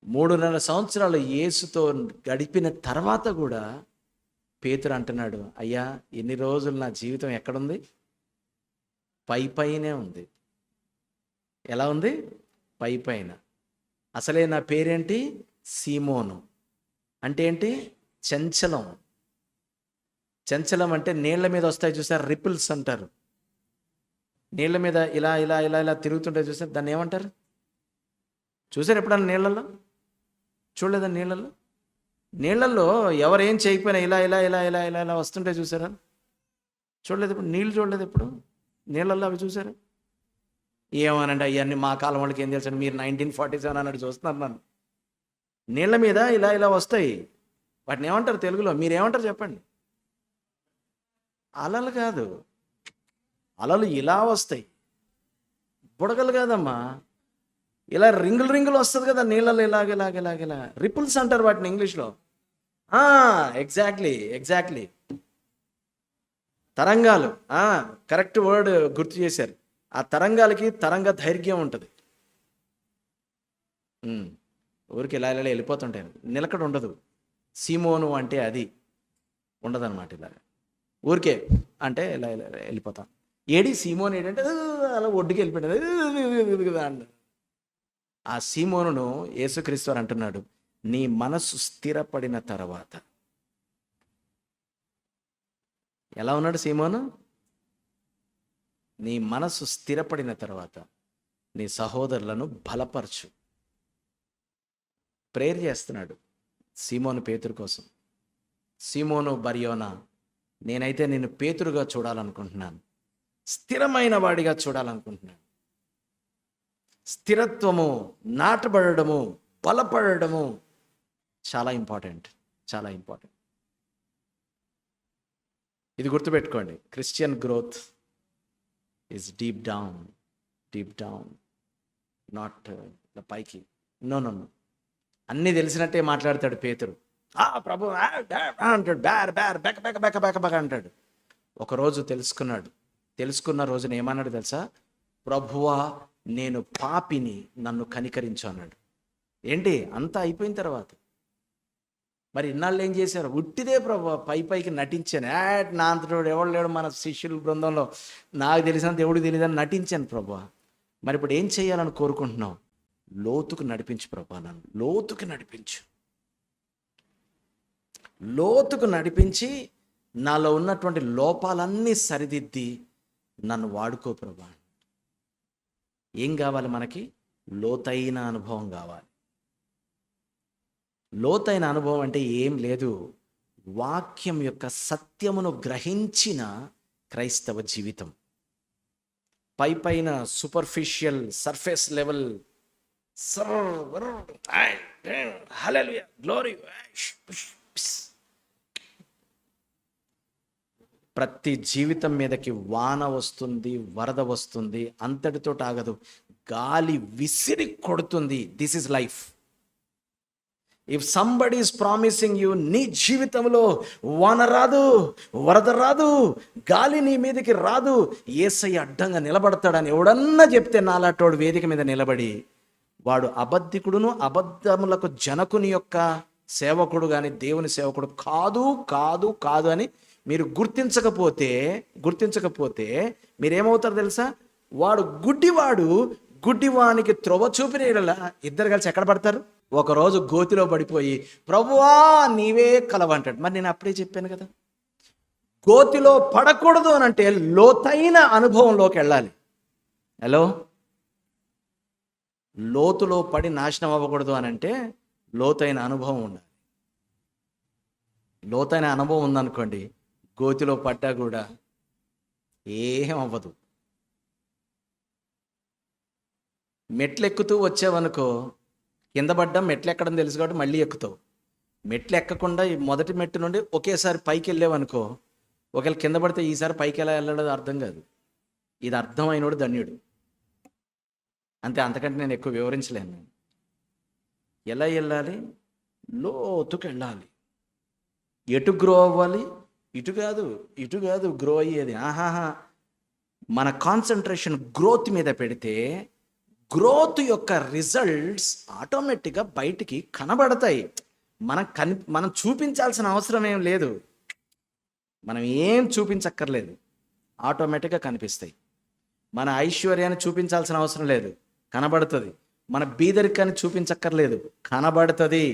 3.5 సంవత్సరాలు యేసుతో గడిపిన తర్వాత కూడా పేతురు అంటున్నాడు, అయ్యా ఎన్ని రోజులు నా జీవితం ఎక్కడుంది? పైనే ఉంది. ఎలా ఉంది? పైన. అసలే నా పేరేంటి? సీమోను. అంటే ఏంటి? చంచలం. చంచలం అంటే నీళ్ల మీద వస్తాయి చూసారు, రిపుల్స్ అంటారు. నీళ్ల మీద ఇలా ఇలా ఇలా ఇలా తిరుగుతుంటాయి చూసారు, దాన్ని ఏమంటారు? చూసారు ఎప్పుడన్నా నీళ్ళల్లో? చూడలేదా? నీళ్ళల్లో ఎవరేం చేయకపోయినా ఇలా ఇలా ఇలా ఇలా ఇలా ఇలా వస్తుంటే చూసారా? చూడలేదు ఇప్పుడు? నీళ్ళు చూడలేదు ఎప్పుడు నీళ్ళల్లో? అవి చూసారా? ఏమోనండి అవన్నీ మా కాలం వాళ్ళకి ఏం తెలుసండి, మీరు 1947 అన్నట్టు చూస్తున్నారు నన్ను. నీళ్ళ మీద ఇలా ఇలా వస్తాయి, వాటిని ఏమంటారు తెలుగులో? మీరేమంటారు చెప్పండి? అలలు కాదు, అలలు ఇలా వస్తాయి, బుడగలు కాదమ్మా, ఇలా రింగులు వస్తుంది కదా నీళ్ళలో, ఇలాగ రిపుల్స్ అంటారు వాటిని ఇంగ్లీష్లో. ఎగ్జాక్ట్లీ తరంగాలు. కరెక్ట్ వర్డ్ గుర్తు చేశారు. ఆ తరంగాలకి తరంగ ధైర్యం ఉంటుంది. ఊరికి ఇలా ఇలా వెళ్ళిపోతుంటాయి, నిలకడ ఉండదు. సీమోను అంటే అది ఉండదన్నమాట. ఇలాగ ఊరికే అంటే ఇలా ఇలా వెళ్ళిపోతాం. ఏడి సీమోను ఏడంటే అలా ఒడ్డుకి వెళ్ళిపోయింది. ఆ సీమోనును యేసుక్రీస్తు వారు అంటున్నాడు, నీ మనసు స్థిరపడిన తర్వాత. ఎలా ఉన్నాడు సీమోను? నీ మనసు స్థిరపడిన తర్వాత నీ సహోదరులను బలపరచు. ప్రేయర్ చేస్తున్నాడు సీమోను పేతురు కోసం. సీమోను బర్యోనా, నేనైతే నిన్ను పేతురుగా చూడాలనుకుంటున్నాను, స్థిరమైన వాడిగా చూడాలనుకుంటున్నాను. స్థిరత్వము, నాటబడము, బలపడము చాలా ఇంపార్టెంట్. ఇది గుర్తుపెట్టుకోండి. Christian growth is deep down, not పైకి. నో. అన్నీ తెలిసినట్టే మాట్లాడతాడు పేతురు. ప్రభు అంటాడు, బెక అంటాడు. ఒకరోజు తెలుసుకున్న రోజున ఏమన్నాడు తెలుసా? ప్రభువా నేను పాపిని, నన్ను కనికరించు అన్నాడు. ఏంటి? అంతా అయిపోయిన తర్వాత మరి ఇన్నాళ్ళు ఏం చేశారు? ఉట్టిదే ప్రభు, పైకి నటించాను. నా అంతటోడు ఎవడు లేడు మన శిష్యుల బృందంలో, నాకు తెలిసినంత ఎవడికి తెలియదని నటించాను ప్రభు. మరి ఇప్పుడు ఏం చేయాలని కోరుకుంటున్నావు? లోతుకు నడిపించు ప్రభు, నన్ను లోతుకు నడిపించు. లోతుకు నడిపించి నాలో ఉన్నటువంటి లోపాలన్నీ సరిదిద్ది నన్ను వాడుకో ప్రభా. ఏం కావాలి మనకి? లోతైన అనుభవం కావాలి. లోతైన అనుభవం అంటే ఏం లేదు, వాక్యం యొక్క సత్యమును గ్రహించిన క్రైస్తవ జీవితం. పైన సూపర్ఫిషియల్ సర్ఫేస్ లెవెల్ హల్లెలూయా గ్లోరీ, ప్రతి జీవితం మీదకి వాన వస్తుంది, వరద వస్తుంది, అంతటితో ఆగదు, గాలి విసిరి కొడుతుంది. This is life. If somebody is promising you, నీ జీవితంలో వాన రాదు, వరద రాదు, గాలి నీ మీదకి రాదు, యేసయ్య అడ్డంగా నిలబడతాడని ఎవడన్నా చెప్తే నాలాటోడు వేదిక మీద నిలబడి, వాడు అబద్ధికుడును అబద్ధములకు జనకుని యొక్క సేవకుడు కానీ దేవుని సేవకుడు కాదు కాదు కాదు అని మీరు గుర్తించకపోతే మీరేమవుతారు తెలుసా? వాడు గుడ్డివాడు, గుడ్డివానికి త్రోవ చూపిన ఇద్దరు కలిసి ఎక్కడ పడతారు? ఒకరోజు గోతిలో పడిపోయి ప్రభువా నీవే కలవంటాడు. మరి నేను అప్పుడే చెప్పాను కదా, గోతిలో పడకూడదు అని అంటే లోతైన అనుభవంలోకి వెళ్ళాలి. హలో, లోతులో పడి నాశనం అవ్వకూడదు అని అంటే లోతైన అనుభవం ఉండాలి. లోతైన అనుభవం ఉందనుకోండి, గోతిలో పడ్డా కూడా ఏం అవ్వదు. మెట్లు ఎక్కుతూ వచ్చావనుకో, కింద పడ్డా మెట్లు ఎక్కడం తెలుసు కాబట్టి మళ్ళీ ఎక్కుతావు. మెట్లు ఎక్కకుండా మొదటి మెట్టు నుండి ఒకేసారి పైకి వెళ్ళావనుకో, ఒకవేళ కింద పడితే ఈసారి పైకి ఎలా వెళ్ళడం అర్థం కాదు. ఇది అర్థమైనోడు ధన్యుడు. అంతే, అంతకంటే నేను ఎక్కువ వివరించలేను. ఎలా వెళ్ళాలి? లోతుకు వెళ్ళాలి. ఎటు గ్రో అవ్వాలి? ఇటు కాదు గ్రో అయ్యేది. మన కాన్సన్ట్రేషన్ గ్రోత్ మీద పెడితే గ్రోత్ యొక్క రిజల్ట్స్ ఆటోమేటిక్గా బయటికి కనబడతాయి. మనం చూపించాల్సిన అవసరం ఏం లేదు, మనం ఏం చూపించక్కర్లేదు, ఆటోమేటిక్గా కనిపిస్తాయి. మన ఐశ్వర్యాన్ని చూపించాల్సిన అవసరం లేదు, కనబడుతుంది. మన బీదరికాన్ని చూపించక్కర్లేదు, కనబడుతుంది.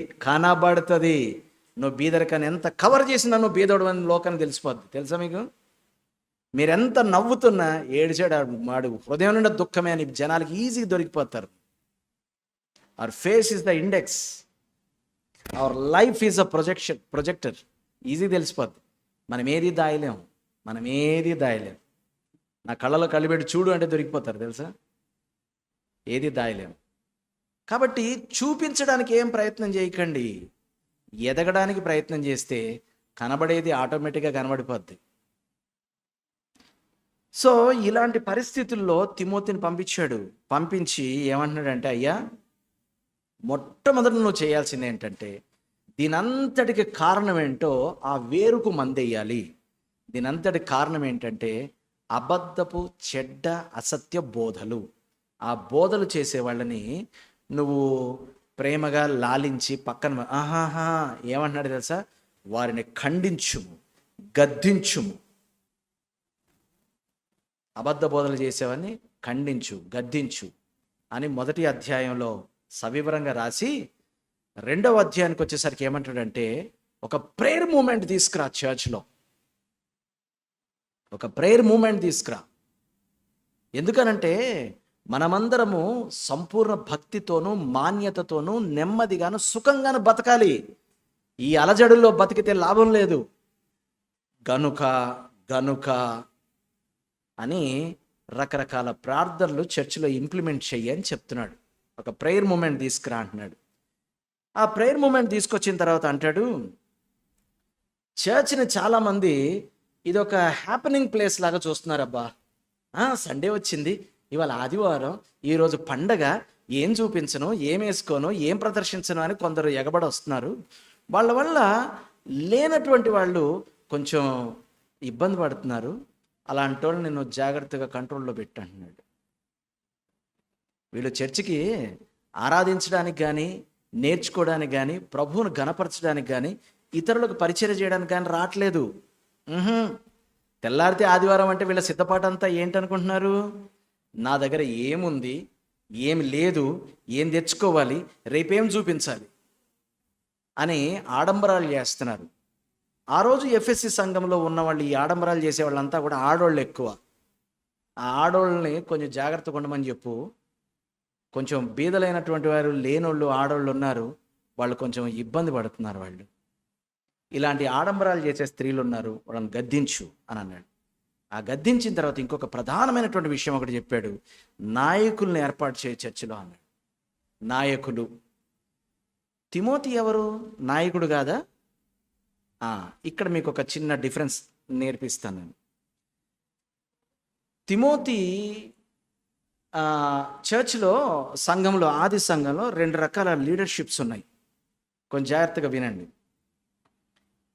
నువ్వు బీదరికాన్ని ఎంత కవర్ చేసినా నువ్వు బీదోడు అని లోకాన్ని తెలిసిపోద్ది. తెలుసా మీకు? మీరెంత నవ్వుతున్నా ఏడిచాడు వాడు హృదయం నుండి దుఃఖమే అని జనాలకి ఈజీగా దొరికిపోతారు. Our face is the index, our life is a projector. ఈజీగా తెలిసిపోద్ది. మనం ఏది దాయలేం. నా కళ్ళలో కలిపెట్టి చూడు అంటే దొరికిపోతారు. తెలుసా? ఏది దాయలేం. కాబట్టి చూపించడానికి ఏం ప్రయత్నం చేయకండి, ఎదగడానికి ప్రయత్నం చేస్తే కనబడేది ఆటోమేటిక్గా కనబడిపోద్ది. సో ఇలాంటి పరిస్థితుల్లో తిమోతిని పంపించి ఏమంటున్నాడంటే, అయ్యా మొట్టమొదటి నువ్వు చేయాల్సింది ఏంటంటే, దీనంతటికి కారణం ఏంటో ఆ వేరుకు మందేయాలి. దీనంతటి కారణం ఏంటంటే అబద్ధపు చెడ్డ అసత్య బోధలు. ఆ బోధలు చేసేవాళ్ళని నువ్వు ప్రేమగా లాలించి పక్కన ఏమంటున్నాడు తెలుసా? వారిని ఖండించుము, గద్దించుము. అబద్ధ బోధలు చేసేవాడిని ఖండించు, గద్దించు అని మొదటి అధ్యాయంలో సవివరంగా రాసి, రెండవ అధ్యాయానికి వచ్చేసరికి ఏమంటాడంటే, ఒక ప్రేయర్ మూమెంట్ తీసుకురా. చర్చ్లో ఒక ప్రేయర్ మూమెంట్ తీసుకురా. ఎందుకనంటే మనమందరము సంపూర్ణ భక్తితోనూ మాన్యతతోనూ నెమ్మదిగాను సుఖంగాను బతకాలి. ఈ అలజడుల్లో బతికితే లాభం లేదు. గనుక అని రకరకాల ప్రార్థనలు చర్చిలో ఇంప్లిమెంట్ చెయ్యి అని చెప్తున్నాడు. ఒక ప్రేయర్ మూమెంట్ తీసుకురా అంటున్నాడు. ఆ ప్రేయర్ మూమెంట్ తీసుకొచ్చిన తర్వాత అంటాడు, చర్చ్ని చాలామంది ఇదొక హ్యాపెనింగ్ ప్లేస్ లాగా చూస్తున్నారు. అబ్బా సండే వచ్చింది, ఇవాళ ఆదివారం, ఈరోజు పండగ, ఏం చూపించను, ఏం వేసుకోను, ఏం ప్రదర్శించను అని కొందరు ఎగబడి వస్తున్నారు. వాళ్ళ వల్ల లేనటువంటి వాళ్ళు కొంచెం ఇబ్బంది పడుతున్నారు. అలాంటి వాళ్ళు నేను జాగ్రత్తగా కంట్రోల్లో పెట్టంటున్నాడు. వీళ్ళు చర్చికి ఆరాధించడానికి కానీ నేర్చుకోవడానికి కానీ, ప్రభువును గణపరచడానికి కానీ, ఇతరులకు పరిచయం చేయడానికి కానీ రావట్లేదు. తెల్లారితే ఆదివారం అంటే వీళ్ళ సిద్ధపాటు అంతా ఏంటనుకుంటున్నారు? నా దగ్గర ఏముంది, ఏమి లేదు, ఏం తెచ్చుకోవాలి, రేపేం చూపించాలి అని ఆడంబరాలు చేస్తున్నారు. ఆ రోజు ఎఫ్ఎస్సి సంఘంలో ఉన్న వాళ్ళు, ఈ ఆడంబరాలు చేసే వాళ్ళంతా కూడా ఆడోళ్ళు ఎక్కువ. ఆ ఆడోళ్ళని కొంచెం జాగ్రత్తగా ఉండమని చెప్పు. కొంచెం బీదలైనటువంటి వారు, లేనోళ్ళు, ఆడోళ్ళు ఉన్నారు, వాళ్ళు కొంచెం ఇబ్బంది పడుతున్నారు. వాళ్ళు ఇలాంటి ఆడంబరాలు చేసే స్త్రీలు ఉన్నారు, వాళ్ళని గద్దించు అని అన్నాడు. ఆ గద్దించిన తర్వాత ఇంకొక ప్రధానమైనటువంటి విషయం ఒకటి చెప్పాడు. నాయకుల్ని ఏర్పాటు చేయ చర్చిలో అన్నాడు. నాయకులు. తిమోతి ఎవరు? నాయకుడు కాదా? ఇక్కడ మీకు ఒక చిన్న డిఫరెన్స్ నేర్పిస్తాను నేను. తిమోతి చర్చ్లో, సంఘంలో, ఆది సంఘంలో 2 రకాల లీడర్షిప్స్ ఉన్నాయి. కొంచెం జాగ్రత్తగా వినండి.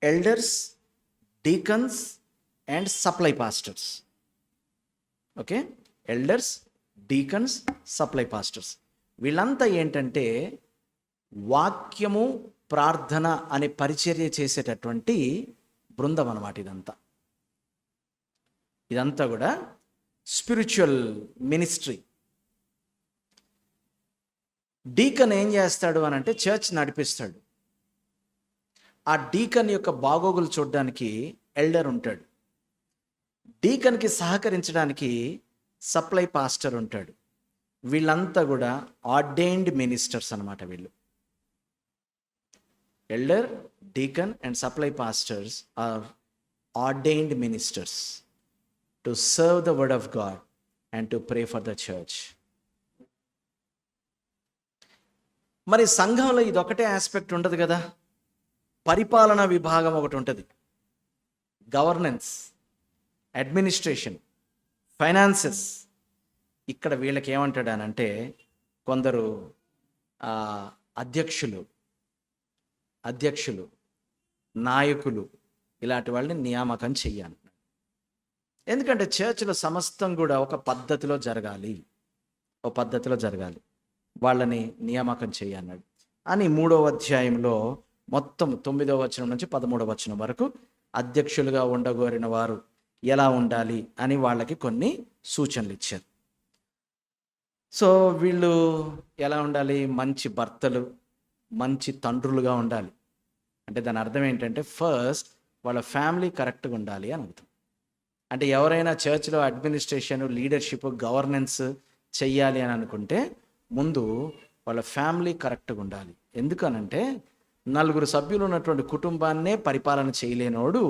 Elders, deacons and supply pastors. Okay, elders, deacons, supply pastors. వీళ్ళంతా ఏంటంటే వాక్యము, ప్రార్థన అనే పరిచర్య చేసేటటువంటి బృందం అన్నమాట. ఇదంతా కూడా స్పిరిచువల్ మినిస్ట్రీ. డీకన్ ఏం చేస్తాడు అని అంటే చర్చ్ నడిపిస్తాడు. ఆ డీకన్ యొక్క బాగోగులు చూడడానికి ఎల్డర్ ఉంటాడు. డీకన్కి సహకరించడానికి సప్లై పాస్టర్ ఉంటాడు. వీళ్ళంతా కూడా ఆర్డైన్డ్ మినిస్టర్స్ అన్నమాట. వీళ్ళు elder, deacon and supply pastors are ordained ministers to serve the word of God and to pray for the church. మరి సంఘంలో ఇదొకటే ఆస్పెక్ట్ ఉండదు కదా. పరిపాలన విభాగం ఒకటి ఉంటుంది. Governance, administration, finances. ఇక్కడ వీళ్ళకి ఏమంటాడానంటే కొందరు అధ్యక్షులు, నాయకులు, ఇలాంటి వాళ్ళని నియామకం చెయ్యాలి. ఎందుకంటే చర్చ్లో సమస్తం కూడా ఒక పద్ధతిలో జరగాలి, వాళ్ళని నియామకం చేయన్నాడు అని 3వ అధ్యాయంలో మొత్తం 9వ వచనం నుంచి 13వ వచనం వరకు అధ్యక్షులుగా ఉండగోరిన వారు ఎలా ఉండాలి అని వాళ్ళకి కొన్ని సూచనలు ఇచ్చారు. సో వీళ్ళు ఎలా ఉండాలి? మంచి భర్తలు, మంచి తండ్రులుగా ఉండాలి. అంటే దాని అర్థం ఏంటంటే ఫస్ట్ వాళ్ళ ఫ్యామిలీ కరెక్ట్గా ఉండాలి అని అర్థం. అంటే ఎవరైనా చర్చ్లో అడ్మినిస్ట్రేషన్, లీడర్షిప్, గవర్నెన్స్ చెయ్యాలి అని అనుకుంటే ముందు వాళ్ళ ఫ్యామిలీ కరెక్ట్గా ఉండాలి. ఎందుకనంటే 4 సభ్యులు ఉన్నటువంటి కుటుంబాన్నే పరిపాలన చేయలేనోడు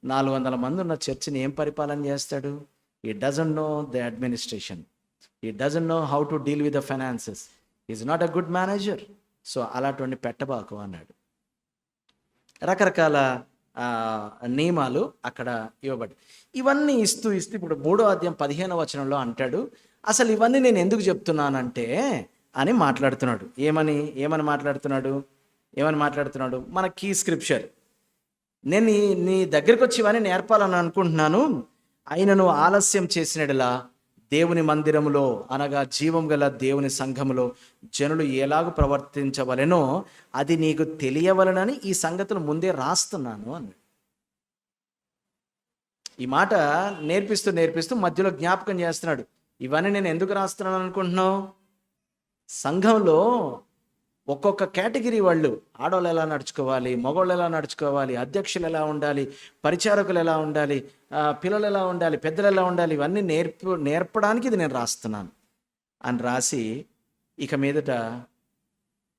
400 మంది ఉన్న చర్చిని ఏం పరిపాలన చేస్తాడు? He doesn't know the administration, he doesn't know how to deal with the finances, is not a good manager. So అలాంటి పెట్టబాకు అన్నాడు. రకరకాల నియమాలు అక్కడ ఇవ్వబడి, ఇవన్నీ ఇస్తూ ఇప్పుడు 3వ అధ్యాయం 15వ వచనంలో అంటాడు, అసలు ఇవన్నీ నేను ఎందుకు చెప్తున్నానంటే అని మాట్లాడుతున్నాడు. ఏమని మాట్లాడుతున్నాడు? మన కీ స్క్రిప్చర్. నేను నీ దగ్గరికి వచ్చి ఇవన్నీ నేర్పాలని అనుకుంటున్నాను, ఆయనను ఆలస్యం చేసినట్లా దేవుని మందిరములో అనగా జీవం గల దేవుని సంఘములో జనులు ఎలాగూ ప్రవర్తించవలెనో అది నీకు తెలియవలనని ఈ సంగతులు ముందే రాస్తున్నాను అన్నాడు. ఈ మాట నేర్పిస్తూ మధ్యలో జ్ఞాపకం చేస్తున్నాడు. ఇవన్నీ నేను ఎందుకు రాస్తున్నాను అనుకుంటున్నావు? సంఘంలో ఒక్కొక్క కేటగిరీ వాళ్ళు, ఆడవాళ్ళు ఎలా నడుచుకోవాలి, మగవాళ్ళు ఎలా నడుచుకోవాలి, అధ్యక్షులు ఎలా ఉండాలి, పరిచారకులు ఎలా ఉండాలి, పిల్లలు ఎలా ఉండాలి, పెద్దలు ఎలా ఉండాలి, ఇవన్నీ నేర్పడానికి ఇది నేను రాస్తున్నాను అని రాసి ఇక మీదట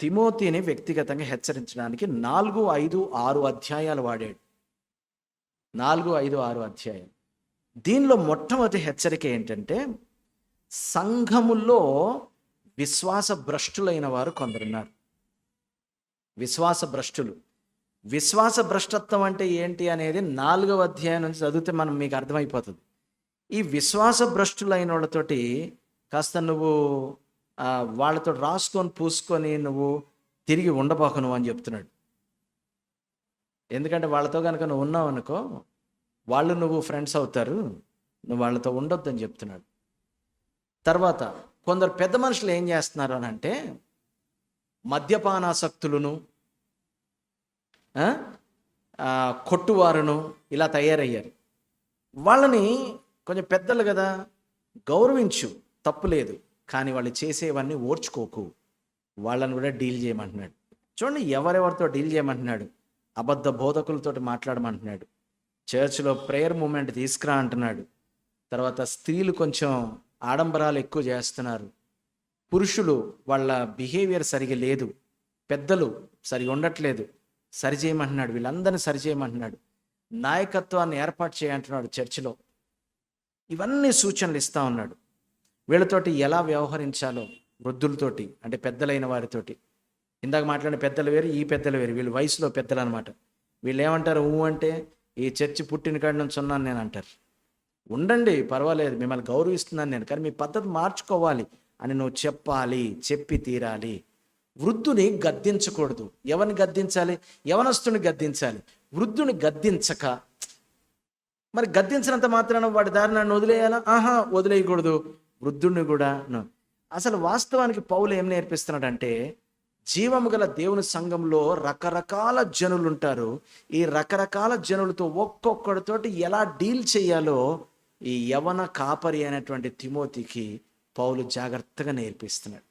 తిమోతిని వ్యక్తిగతంగా హెచ్చరించడానికి 4, 5, 6 అధ్యాయాలు వాడాడు. 4, 5, 6 అధ్యాయాలు. దీనిలో మొట్టమొదటి హెచ్చరిక ఏంటంటే సంఘములో విశ్వాస భ్రష్టులైన వారు కొందరున్నారు. విశ్వాస భ్రష్టత్వం అంటే ఏంటి అనేది 4వ అధ్యాయం నుంచి చదివితే మీకు అర్థమైపోతుంది. ఈ విశ్వాస భ్రష్టులైన వాళ్ళతోటి కాస్త నువ్వు వాళ్ళతో రాసుకొని పూసుకొని నువ్వు తిరిగి ఉండబోకు నువ్వు అని చెప్తున్నాడు. ఎందుకంటే వాళ్ళతో కనుక నువ్వు ఉన్నావు అనుకో, వాళ్ళు నువ్వు ఫ్రెండ్స్ అవుతారు, నువ్వు వాళ్ళతో ఉండొద్దని చెప్తున్నాడు. తర్వాత కొందరు పెద్ద మనుషులు ఏం చేస్తున్నారు అని అంటే మద్యపానాసక్తులను, ఆ, కొట్టువారును ఇలా తయారయ్యారు. వాళ్ళని కొంచెం పెద్దలు కదా, గౌరవించు, తప్పు లేదు, కానీ వాళ్ళు చేసేవన్నీ ఓర్చుకోకు, వాళ్ళని కూడా డీల్ చేయమంటున్నాడు. చూడండి, ఎవరెవరితో డీల్ చేయమంటున్నాడు. అబద్ధ బోధకులతో మాట్లాడమంటున్నాడు. చర్చ్లో ప్రేయర్ మూమెంట్ తీసుకురా అంటున్నాడు. తర్వాత స్త్రీలు కొంచెం ఆడంబరాలు ఎక్కువ చేస్తున్నారు. పురుషులు వాళ్ళ బిహేవియర్ సరిగా లేదు. పెద్దలు సరిగా ఉండట్లేదు, సరిచేయమంటున్నాడు. వీళ్ళందరినీ సరిచేయమంటున్నాడు. నాయకత్వాన్ని ఏర్పాటు చేయంటున్నాడు చర్చిలో. ఇవన్నీ సూచనలు ఇస్తూ ఉన్నాడు. వీళ్ళతోటి ఎలా వ్యవహరించాలో, వృద్ధులతోటి అంటే పెద్దలైన వారితోటి. ఇందాక మాట్లాడిన పెద్దలు వేరు, ఈ పెద్దలు వేరు. వీళ్ళు వయసులో పెద్దలు అనమాట. వీళ్ళు ఏమంటారు, అంటే ఈ చర్చి పుట్టిన కాడి నుంచి ఉన్నాను నేను అంటారు. ఉండండి, పర్వాలేదు, మిమ్మల్ని గౌరవిస్తున్నాను నేను, కానీ మీ పద్ధతి మార్చుకోవాలి అని నువ్వు చెప్పాలి, చెప్పి తీరాలి. వృద్ధుని గద్దించకూడదు. ఎవరిని గద్దించాలి? యవనస్తుని గద్దించాలి. వృద్ధుని గద్దించక, మరి గద్దించినంత మాత్రాన వాడి దారి నన్ను వదిలేయాలా? వదిలేయకూడదు. వృద్ధుడిని కూడా. అసలు వాస్తవానికి పౌలు ఏం నేర్పిస్తున్నాడంటే, జీవము గల దేవుని సంఘంలో రకరకాల జనులు ఉంటారు. ఈ రకరకాల జనులతో ఒక్కొక్కడితోటి ఎలా డీల్ చేయాలో ఈ యవన కాపరి అనేటువంటి తిమోతికి పౌలు జాగ్రత్తగా నేర్పిస్తున్నాడు.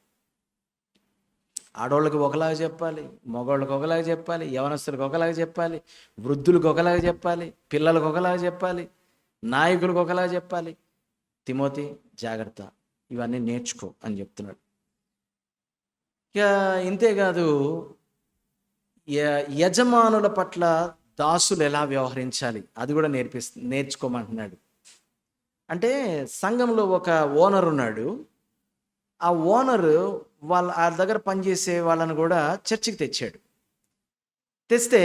ఆడవాళ్ళకి ఒకలాగా చెప్పాలి, మగవాళ్ళకి ఒకలాగా చెప్పాలి, యవనస్తులకు ఒకలాగా చెప్పాలి, వృద్ధులకు ఒకలాగా చెప్పాలి, పిల్లలకు ఒకలాగా చెప్పాలి, నాయకులకు ఒకలాగా చెప్పాలి. తిమోతి జాగ్రత్త, ఇవన్నీ నేర్చుకో అని చెప్తున్నాడు. ఇక ఇంతేకాదు, యజమానుల పట్ల దాసులు ఎలా వ్యవహరించాలి అది కూడా నేర్చుకోమంటున్నాడు. అంటే సంఘంలో ఒక ఓనర్ ఉన్నాడు. ఆ ఓనరు వాళ్ళ దగ్గర పనిచేసే వాళ్ళని కూడా చర్చికి తెచ్చాడు. తెస్తే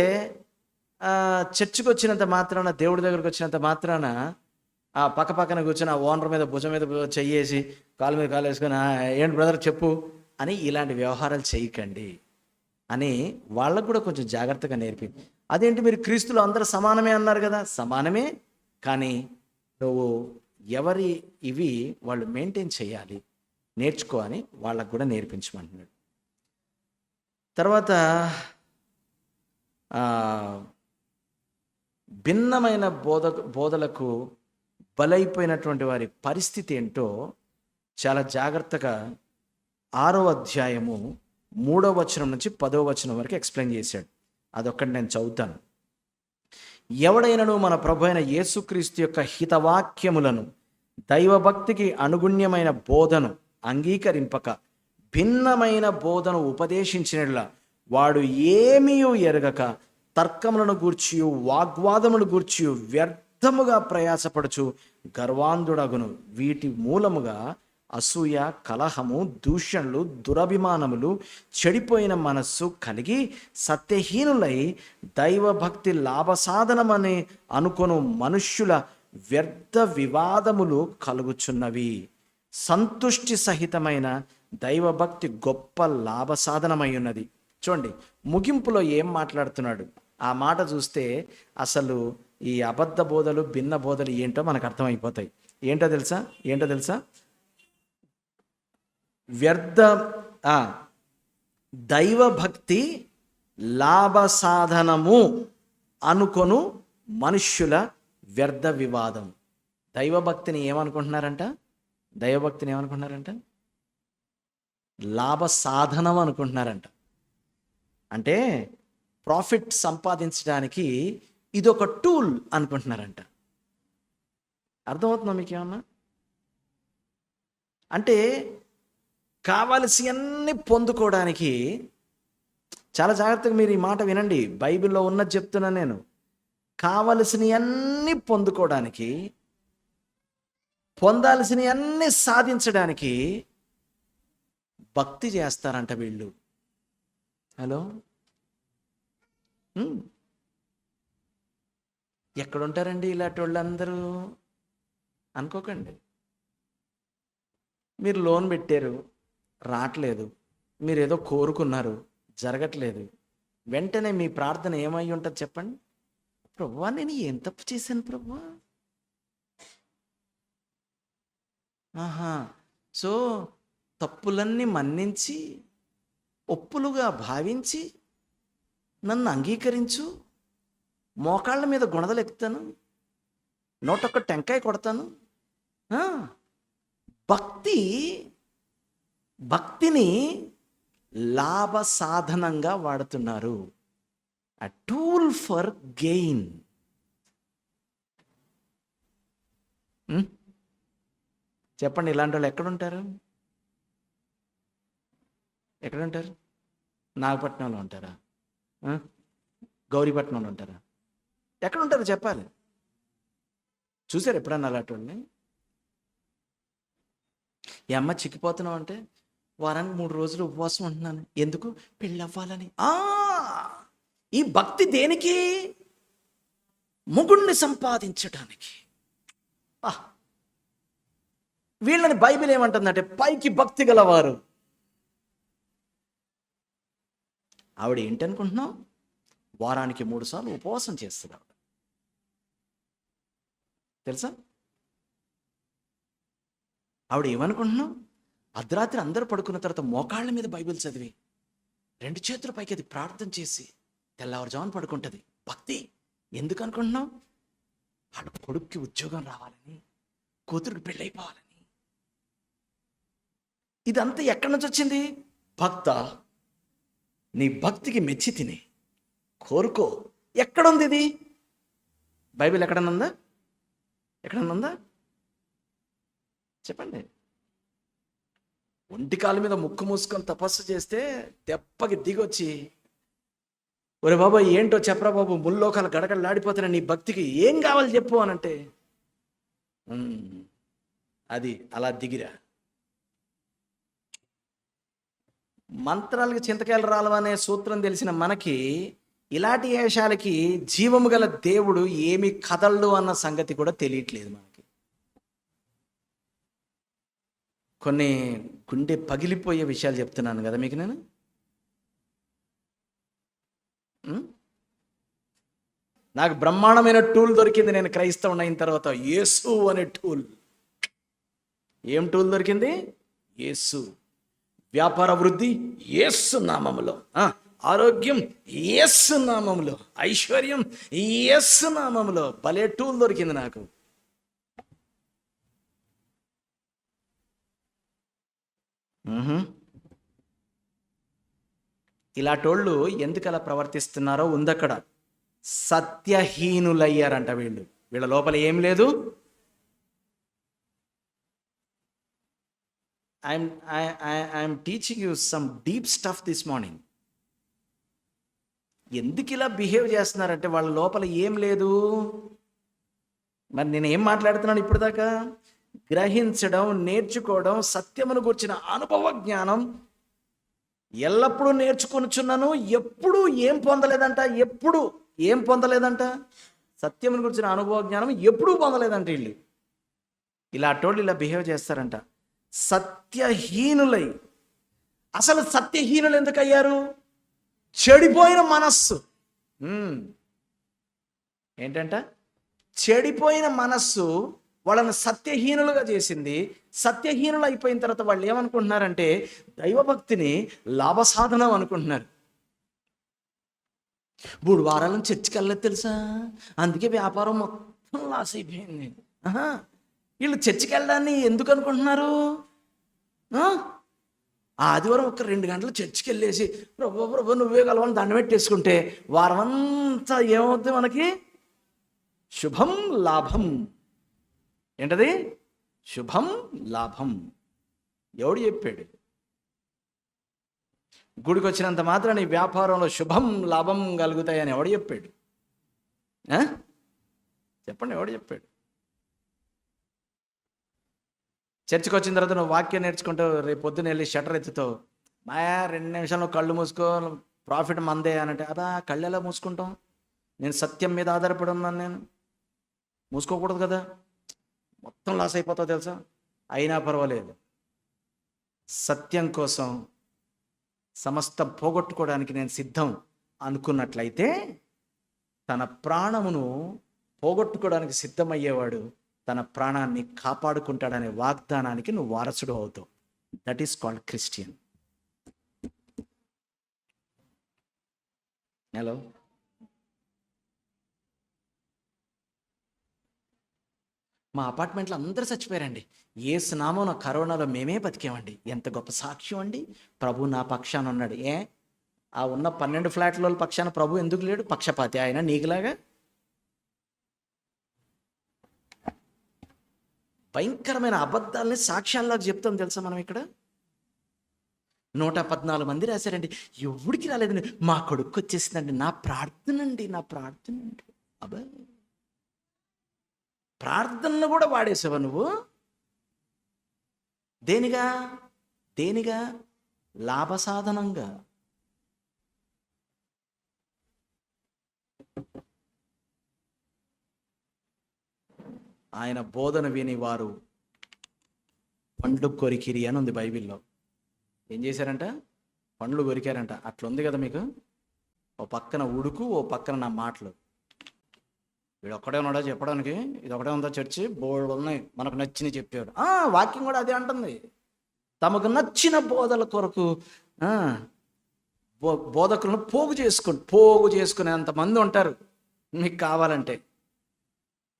చర్చికి వచ్చినంత మాత్రాన, దేవుడి దగ్గరకు వచ్చినంత మాత్రాన ఆ పక్కన కూర్చొని ఆ ఓనర్ మీద భుజం మీద చెయ్యేసి కాలు మీద కాలు వేసుకొని ఏంటి బ్రదర్ చెప్పు అని ఇలాంటి వ్యవహారాలు చేయకండి అని వాళ్ళకు కూడా కొంచెం జాగ్రత్తగా నేర్పింది. అదేంటి, మీరు క్రీస్తులు అందరూ సమానమే అన్నారు కదా. సమానమే, కానీ నువ్వు ఎవరి ఇవి వాళ్ళు మెయింటైన్ చేయాలి, నేర్చుకో అని వాళ్ళకు కూడా నేర్పించమంటున్నాడు. తర్వాత భిన్నమైన బోధలకు బలైపోయినటువంటి వారి పరిస్థితి ఏంటో చాలా జాగ్రత్తగా 6వ అధ్యాయము 3వ వచనం నుంచి 10వ వచనం వరకు ఎక్స్ప్లెయిన్ చేశాడు. అదొక్కటి నేను చదువుతాను. ఎవడైనను మన ప్రభు అయిన యేసుక్రీస్తు యొక్క హితవాక్యములను, దైవభక్తికి అనుగుణ్యమైన బోధను అంగీకరింపక భిన్నమైన బోధను ఉపదేశించినట్లా వాడు ఏమీ ఎరగక తర్కములను గూర్చియు వాగ్వాదములు గూర్చియు వ్యర్థముగా ప్రయాసపడుచు గర్వాంధుడగును. వీటి మూలముగా అసూయ, కలహము, దూషణలు, దురభిమానములు, చెడిపోయిన మనస్సు కలిగి సత్యహీనులై దైవభక్తి లాభసాధనమని అనుకొను మనుష్యుల వ్యర్థ వివాదములు కలుగుచున్నవి. సంతుష్టి సహితమైన దైవభక్తి గొప్ప లాభసాధనమై ఉన్నది. చూడండి, ముగింపులో ఏం మాట్లాడుతున్నాడు ఆ మాట చూస్తే అసలు ఈ అబద్ధ బోధలు, భిన్న బోధలు ఏంటో మనకు అర్థమైపోతాయి. ఏంటో తెలుసా? వ్యర్థ దైవభక్తి లాభసాధనము అనుకొను మనుష్యుల వ్యర్థ వివాదం. దైవభక్తిని ఏమనుకుంటున్నారంట? లాభ సాధనం అనుకుంటున్నారంట. అంటే ప్రాఫిట్ సంపాదించడానికి ఇదొక టూల్ అనుకుంటున్నారంట. అర్థమవుతుందా మీకు ఏమన్నా? అంటే కావలసినవన్నీ పొందుకోవడానికి, చాలా జాగ్రత్తగా మీరు ఈ మాట వినండి, బైబిల్లో ఉన్నది చెప్తున్నాను నేను. కావలసినవన్నీ పొందుకోవడానికి, పొందాల్సినవన్నీ సాధించడానికి భక్తి చేస్తారంట వీళ్ళు. హలో, ఎక్కడుంటారండి ఇలాంటి వాళ్ళందరూ అనుకోకండి. మీరు లోన్ పెట్టారు, రావట్లేదు, మీరు ఏదో కోరుకున్నారు, జరగట్లేదు. వెంటనే మీ ప్రార్థన ఏమై ఉంటుంది చెప్పండి? ప్రభువా, నేను ఏం తప్పు చేశాను ప్రభువా? సో తప్పులన్నీ మన్నించి ఒప్పులుగా భావించి నన్ను అంగీకరించు, మోకాళ్ళ మీద గుణదలు ఎక్కుతాను, నోటొక్క టెంకాయ కొడతాను. భక్తిని లాభ సాధనంగా వాడుతున్నారు. A tool for gain. చెప్పండి, ఇలాంటి వాళ్ళు ఎక్కడుంటారు? ఎక్కడుంటారు? నాగపట్నంలో ఉంటారా? గౌరీపట్నంలో ఉంటారా? ఎక్కడుంటారు చెప్పాలి. చూసారు ఎప్పుడన్నా అలాంటి వాళ్ళని? ఈ అమ్మ చిక్కిపోతున్నావు అంటే వారానికి 3 రోజులు ఉపవాసం ఉంటున్నాను. ఎందుకు? పెళ్ళి అవ్వాలని. ఈ భక్తి దేనికి? మొగుణ్ణి సంపాదించడానికి. వీళ్ళని బైబిల్ ఏమంటుందంటే పైకి భక్తి గలవారు. ఆవిడ ఏంటనుకుంటున్నావు? వారానికి 3 సార్లు ఉపవాసం చేస్తుంది ఆవిడ, తెలుసా? ఆవిడ ఏమనుకుంటున్నావు? అర్ధరాత్రి అందరూ పడుకున్న తర్వాత మోకాళ్ళ మీద బైబిల్ చదివి 2 చేతుల పైకి అది ప్రార్థన చేసి తెల్లవారుజామున పడుకుంటుంది. భక్తి. ఎందుకు అనుకుంటున్నావు? ఆడ కొడుక్కి ఉద్యోగం రావాలని, కూతురికి పెళ్ళైపోవాలని. ఇదంతా ఎక్కడి నుంచి వచ్చింది? భక్త, నీ భక్తికి మెచ్చి తిని కోరుకో. ఎక్కడుంది ఇది? బైబిల్ ఎక్కడనుందా? ఎక్కడనుందా చెప్పండి. ఒంటికాల మీద ముక్కు మూసుకొని తపస్సు చేస్తే దెబ్బకి దిగొచ్చి, ఒరే బాబా ఏంటో చెప్పరా బాబు, ముల్లోకాల గడగడలాడిపోతున్నా, నీ భక్తికి ఏం కావాలి చెప్పు అనంటే అది అలా దిగిరా. మంత్రాలకి చింతకాయలు రాలవనే సూత్రం తెలిసిన మనకి ఇలాంటి వేషాలకి జీవము గల దేవుడు ఏమి కదలడు అన్న సంగతి కూడా తెలియట్లేదు మనకి. కొన్ని గుండె పగిలిపోయే విషయాలు చెప్తున్నాను కదా మీకు నేను. నాకు బ్రహ్మాండమైన టూల్ దొరికింది నేను క్రైస్తవుని అయిన తర్వాత. యేసు అనే టూల్. ఏం టూల్ దొరికింది? యేసు. వ్యాపార వృద్ధి యేసు నామములో, ఆరోగ్యం యేసు నామములో, ఐశ్వర్యం యేసు నామములో. భలే టూల్ దొరికింది నాకు. ఇలాంటోళ్ళు ఎందుకు అలా ప్రవర్తిస్తున్నారో ఉందక్కడ. సత్యహీనులయ్యారంట వీళ్ళు. వీళ్ళ లోపల ఏం లేదు. I'm teaching you some deep stuff this morning. ఎందుకు ఇలా బిహేవ్ చేస్తున్నారంటే వాళ్ళ లోపల ఏం లేదు. మరి నేను ఏం మాట్లాడుతున్నాను ఇప్పుడు దాకా? గ్రహించడం, నేర్చుకోవడం, సత్యమును గురించిన అనుభవ జ్ఞానం ఎల్లప్పుడూ నేర్చుకొనుచున్నాను. ఎప్పుడు ఏం పొందలేదంట? ఎప్పుడు ఏం పొందలేదంట? సత్యమును గురించిన అనుభవ జ్ఞానం ఎప్పుడూ పొందలేదంట. వీళ్ళు ఇలాంటోళ్ళు ఇలా బిహేవ్ చేస్తారంట. సత్యహీనులై. అసలు సత్యహీనులు ఎందుకు అయ్యారు? చెడిపోయిన మనస్సు. ఏంటంట? చెడిపోయిన మనస్సు వాళ్ళని సత్యహీనులుగా చేసింది. సత్యహీనులు అయిపోయిన తర్వాత వాళ్ళు ఏమనుకుంటున్నారంటే దైవభక్తిని లాభసాధనం అనుకుంటున్నారు. 3 వారాల నుంచి చర్చికి వెళ్ళలేదు తెలుసా, అందుకే వ్యాపారం మొత్తం లాస్ అయిపోయింది. వీళ్ళు చర్చికి వెళ్ళడాన్ని ఎందుకు అనుకుంటున్నారు? ఆదివారం ఒక 2 గంటలు చర్చికి వెళ్ళేసి ప్రభు నువ్వే కలవని దండ పెట్టేసుకుంటే వారం అంతా ఏమవుతుంది మనకి? శుభం లాభం. ఏంటది? శుభం లాభం. ఎవడు చెప్పాడు? గుడికి వచ్చినంత మాత్రం నీ వ్యాపారంలో శుభం లాభం కలుగుతాయని ఎవడు చెప్పాడు? చెప్పండి, ఎవడు చెప్పాడు? చర్చికి వచ్చిన తర్వాత నువ్వు వాక్యం నేర్చుకుంటావు, రేపు పొద్దున వెళ్ళి షటర్ ఎత్తుతావు, మాయా 2 నిమిషాలు కళ్ళు మూసుకో, ప్రాఫిట్ మందే అనంటే అదా కళ్ళు ఎలా మూసుకుంటాం? నేను సత్యం మీద ఆధారపడి ఉన్నాను, నేను మూసుకోకూడదు కదా, మొత్తం లాస్ అయిపోతావు తెలుసా. అయినా పర్వాలేదు, సత్యం కోసం సమస్తం పోగొట్టుకోవడానికి నేను సిద్ధం అనుకున్నట్లయితే తన ప్రాణమును పోగొట్టుకోవడానికి సిద్ధమయ్యేవాడు తన ప్రాణాన్ని కాపాడుకుంటాడనే వాగ్దానానికి నువ్వు వారసుడు అవుతావు. That is called Christian. Hello, మా అపార్ట్మెంట్లో అందరూ చచ్చిపోయారండి. యేసు నామమున కరోనాలో మేమే బతికామండి. ఎంత గొప్ప సాక్ష్యం అండి. ప్రభు నా పక్షాన ఉన్నాడు. ఆ ఉన్న 12 ఫ్లాట్ల పక్షాన ప్రభు ఎందుకు లేడు? పక్షపాతి ఆయన నీకులాగా. భయంకరమైన అబద్ధాలని సాక్ష్యాల్లాగా చెప్తాం తెలుసా మనం ఇక్కడ. 114 మంది రాశారండి. ఎవడికి రాలేదండి. మా కొడుకు వచ్చేసిందండి. నా ప్రార్థన అండి. అబ్బా, ప్రార్థనను కూడా వాడేసావా నువ్వు? దేనిగా లాభసాధనంగా. ఆయన బోధన విని వారు పండ్లు కొరికిరి అని ఉంది బైబిల్లో. ఏం చేశారంట? పండ్లు కొరికారంట. అట్లుంది కదా మీకు. ఓ పక్కన ఉడుకు, ఓ పక్కన నా మాటలు. వీడు ఒక్కడే ఉన్నాడో చెప్పడానికి? ఇది ఒకటే ఉందా చర్చి? బోర్డు ఉన్నాయి మనకు నచ్చినవి చెప్పాడు. వాక్యం కూడా అదే అంటుంది. తమకు నచ్చిన బోధల కొరకు బోధకులను పోగు చేసుకునేంతమంది ఉంటారు. మీకు కావాలంటే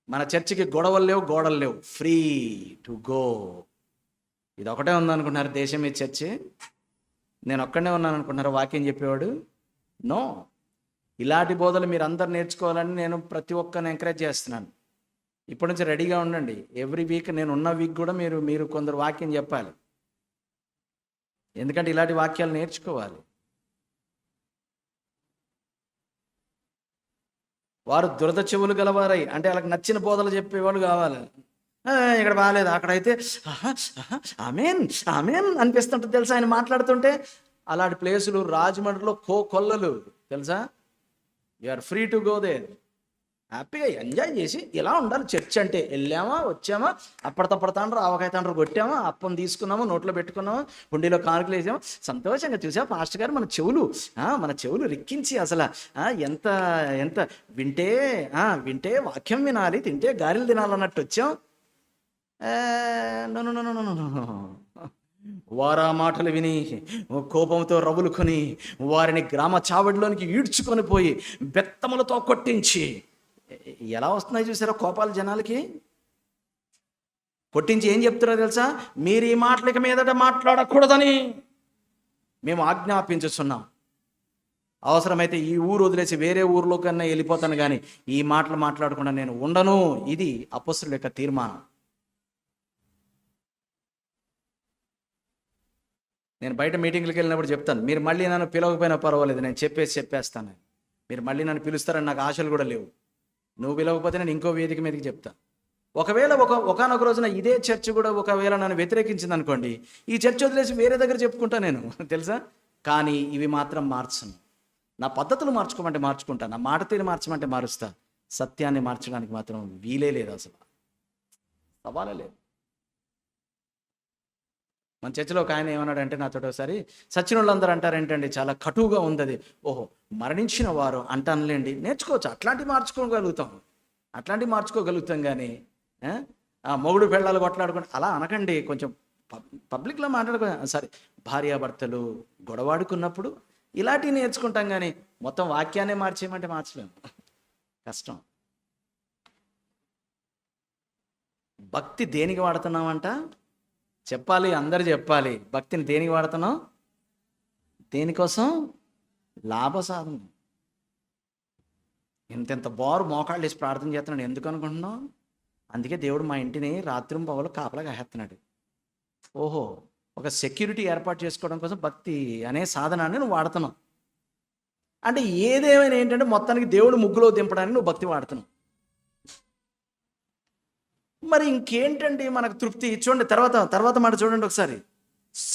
మన చర్చికి గొడవలు లేవు, ఫ్రీ టు గో. ఇది ఒకటే ఉందనుకుంటున్నారు దేశం మీద చర్చి? నేను ఒక్కడే ఉన్నాను అనుకుంటున్నారు వాక్యం చెప్పేవాడు? నో. ఇలాంటి బోధలు మీరు అందరు నేర్చుకోవాలని నేను ప్రతి ఒక్కరిని ఎంకరేజ్ చేస్తున్నాను. ఇప్పటి నుంచి రెడీగా ఉండండి. ఎవ్రీ వీక్, నేను ఉన్న వీక్ కూడా మీరు కొందరు వాక్యం చెప్పాలి. ఎందుకంటే ఇలాంటి వాక్యాలు నేర్చుకోవాలి. వారు దురద చెవులు గలవారై, అంటే వాళ్ళకి నచ్చిన బోధలు చెప్పేవాళ్ళు కావాలి. ఇక్కడ బాగాలేదు, అక్కడైతే ఆమేన్ అనిపిస్తుంటుంది తెలుసా ఆయన మాట్లాడుతుంటే. అలాంటి ప్లేసులు రాజమండ్రిలో కొల్లలు తెలుసా. You are free to go there. హ్యాపీగా ఎంజాయ్ చేసి ఇలా ఉండాలి. చర్చ్ అంటే వెళ్ళామా, వచ్చామా, అప్పడతప్పడతాండ్రు, ఆవకాయ తాండ్రు కొట్టామా, అప్పం తీసుకున్నాము, నోట్లో పెట్టుకున్నాము, హుండీలో కానుకలు వేసాము, సంతోషంగా చూసా పాస్టర్ గారు మన చెవులు రిక్కించి అసలు ఎంత ఎంత వింటే వాక్యం వినాలి, తింటే గారెలు తినాలన్నట్టు వచ్చాం. వారా మాటలు విని కోపంతో రగులుకొని వారిని గ్రామ చావడిలోనికి ఈడ్చుకొని పోయి బెత్తములతో కొట్టించి, ఎలా వస్తున్నాయి చూసారా కోపాలు జనాలకి. కొట్టించి ఏం చెప్తారో తెలుసా? మీరు ఈ మాటలకి మీదట మాట్లాడకూడదని మేము ఆజ్ఞాపించుతున్నాం. అవసరమైతే ఈ ఊరు వదిలేసి వేరే ఊర్లో కన్నా వెళ్ళిపోతాను, కానీ ఈ మాటలు మాట్లాడకుండా నేను ఉండను. ఇది అపొస్తలుల యొక్క తీర్మానం. నేను బయట మీటింగ్లకు వెళ్ళినప్పుడు చెప్తాను, మీరు మళ్ళీ నన్ను పిలవకపోయినా పర్వాలేదు, నేను చెప్పేస్తాను. మీరు మళ్ళీ నన్ను పిలుస్తారని నాకు ఆశలు కూడా లేవు. నువ్వు పిలవకపోతే నేను ఇంకో వేదిక మీదకి చెప్తా. ఒకవేళ ఒకనొక రోజున ఇదే చర్చ్ కూడా ఒకవేళ నన్ను వ్యతిరేకించింది అనుకోండి, ఈ చర్చ్ వదిలేసి వేరే దగ్గర చెప్పుకుంటా నేను, తెలుసా. కానీ ఇవి మాత్రం మార్చను. నా పద్ధతులు మార్చుకోమంటే మార్చుకుంటా, నా మాట తీరు మార్చమంటే మారుస్తా. సత్యాన్ని మార్చడానికి మాత్రం వీలే లేదు, అసలు సవాలే లేదు. మన చర్చలో ఒక ఆయన ఏమన్నాడంటే నాతో ఒకసారి, సచిన వాళ్ళందరూ అంటారు ఏంటండి, చాలా కటువుగా ఉంది అది. ఓహో, మరణించిన వారు అంటానులేండి, నేర్చుకోవచ్చు, అట్లాంటివి మార్చుకోగలుగుతాం కానీ మొగుడు పెళ్ళాలు కొట్లాడుకుంటే అలా అనకండి. కొంచెం పబ్లిక్లో సరే, భార్యాభర్తలు గొడవాడుకున్నప్పుడు ఇలాంటివి నేర్చుకుంటాం, కానీ మొత్తం వాక్యాన్ని మార్చేయమంటే మార్చలేము, కష్టం. భక్తి దేనికి వాడుతున్నామంట చెప్పాలి, అందరు చెప్పాలి. భక్తిని దేనికి వాడుతున్నాం? దేనికోసం? లాభసాధన. ఇంత బారు మోకాళ్ళు వేసి ప్రార్థన చేస్తున్నాడు ఎందుకు అనుకుంటున్నాం? అందుకే దేవుడు మా ఇంటిని రాత్రి పగలు కాపలా కాహేస్తున్నాడు. ఓహో, ఒక సెక్యూరిటీ ఏర్పాటు చేసుకోవడం కోసం భక్తి అనే సాధనాన్ని నువ్వు వాడుతున్నావు. అంటే ఏదేమైనా ఏంటంటే మొత్తానికి దేవుడు ముగ్గులో దింపడానికి నువ్వు భక్తి వాడుతున్నావు. మరి ఇంకేంటండి మనకు తృప్తి? చూడండి తర్వాత మాట చూడండి ఒకసారి.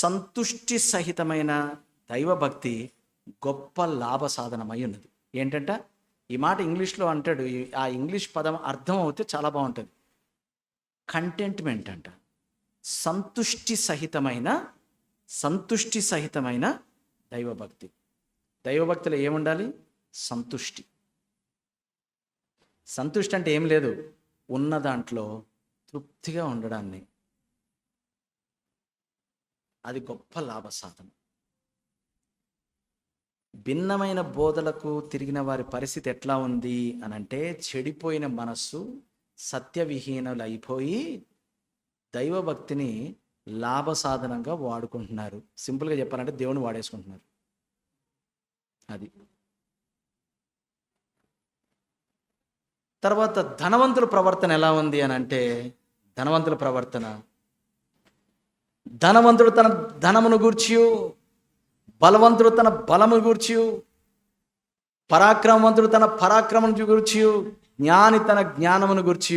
సంతుష్టి సహితమైన దైవభక్తి గొప్ప లాభ సాధనమై ఉన్నది. ఏంటంట ఈ మాట ఇంగ్లీష్లో అంటాడు, ఆ ఇంగ్లీష్ పదం అర్థం అవుతే చాలా బాగుంటుంది. కంటెంట్మెంట్ అంట. సంతుష్టి సహితమైన దైవభక్తి. దైవభక్తిలో ఏముండాలి? సంతుష్టి అంటే ఏం లేదు, ఉన్న దాంట్లో తృప్తిగా ఉండడాన్ని. అది గొప్ప లాభ సాధన. భిన్నమైన బోధలకు తిరిగిన వారి పరిస్థితి ఎట్లా ఉంది అని అంటే, చెడిపోయిన మనస్సు సత్యవిహీనులు అయిపోయి దైవభక్తిని లాభ సాధనంగా వాడుకుంటున్నారు. సింపుల్గా చెప్పాలంటే దేవుని వాడేసుకుంటున్నారు. అది. తర్వాత ధనవంతుల ప్రవర్తన ఎలా ఉంది అని అంటే, ధనవంతుడు తన ధనమును గూర్చి, బలవంతుడు తన బలము గూర్చి, పరాక్రమవంతుడు తన పరాక్రమను గూర్చి, జ్ఞాని తన జ్ఞానమును గూర్చి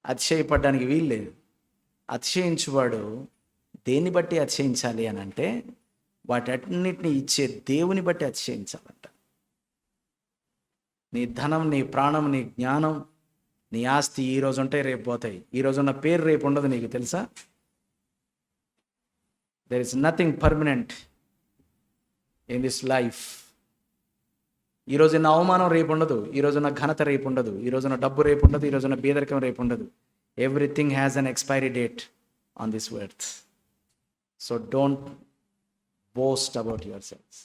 అతిశయపడడానికి వీల్లేదు. అతిశయించువాడు దేన్ని బట్టి అతిశయించాలి అని అంటే, వాటన్నిటిని ఇచ్చే దేవుని బట్టి అతిశయించాలంట. నీ ధనం, నీ ప్రాణం, నీ జ్ఞానం, నీ ఆస్తి ఈరోజు ఉంటాయి, రేపు పోతాయి. ఈరోజు ఉన్న పేరు రేపు ఉండదు. నీకు తెలుసా? There is nothing permanent in this life. ఈరోజున్న అవమానం రేపు ఉండదు, ఈరోజున్న ఘనత రేపు ఉండదు, ఈరోజున్న డబ్బు రేపు ఉండదు, ఈరోజున్న బేదరికం రేపు ఉండదు. Everything has an expiry date on this earth. So don't boast about your selfs.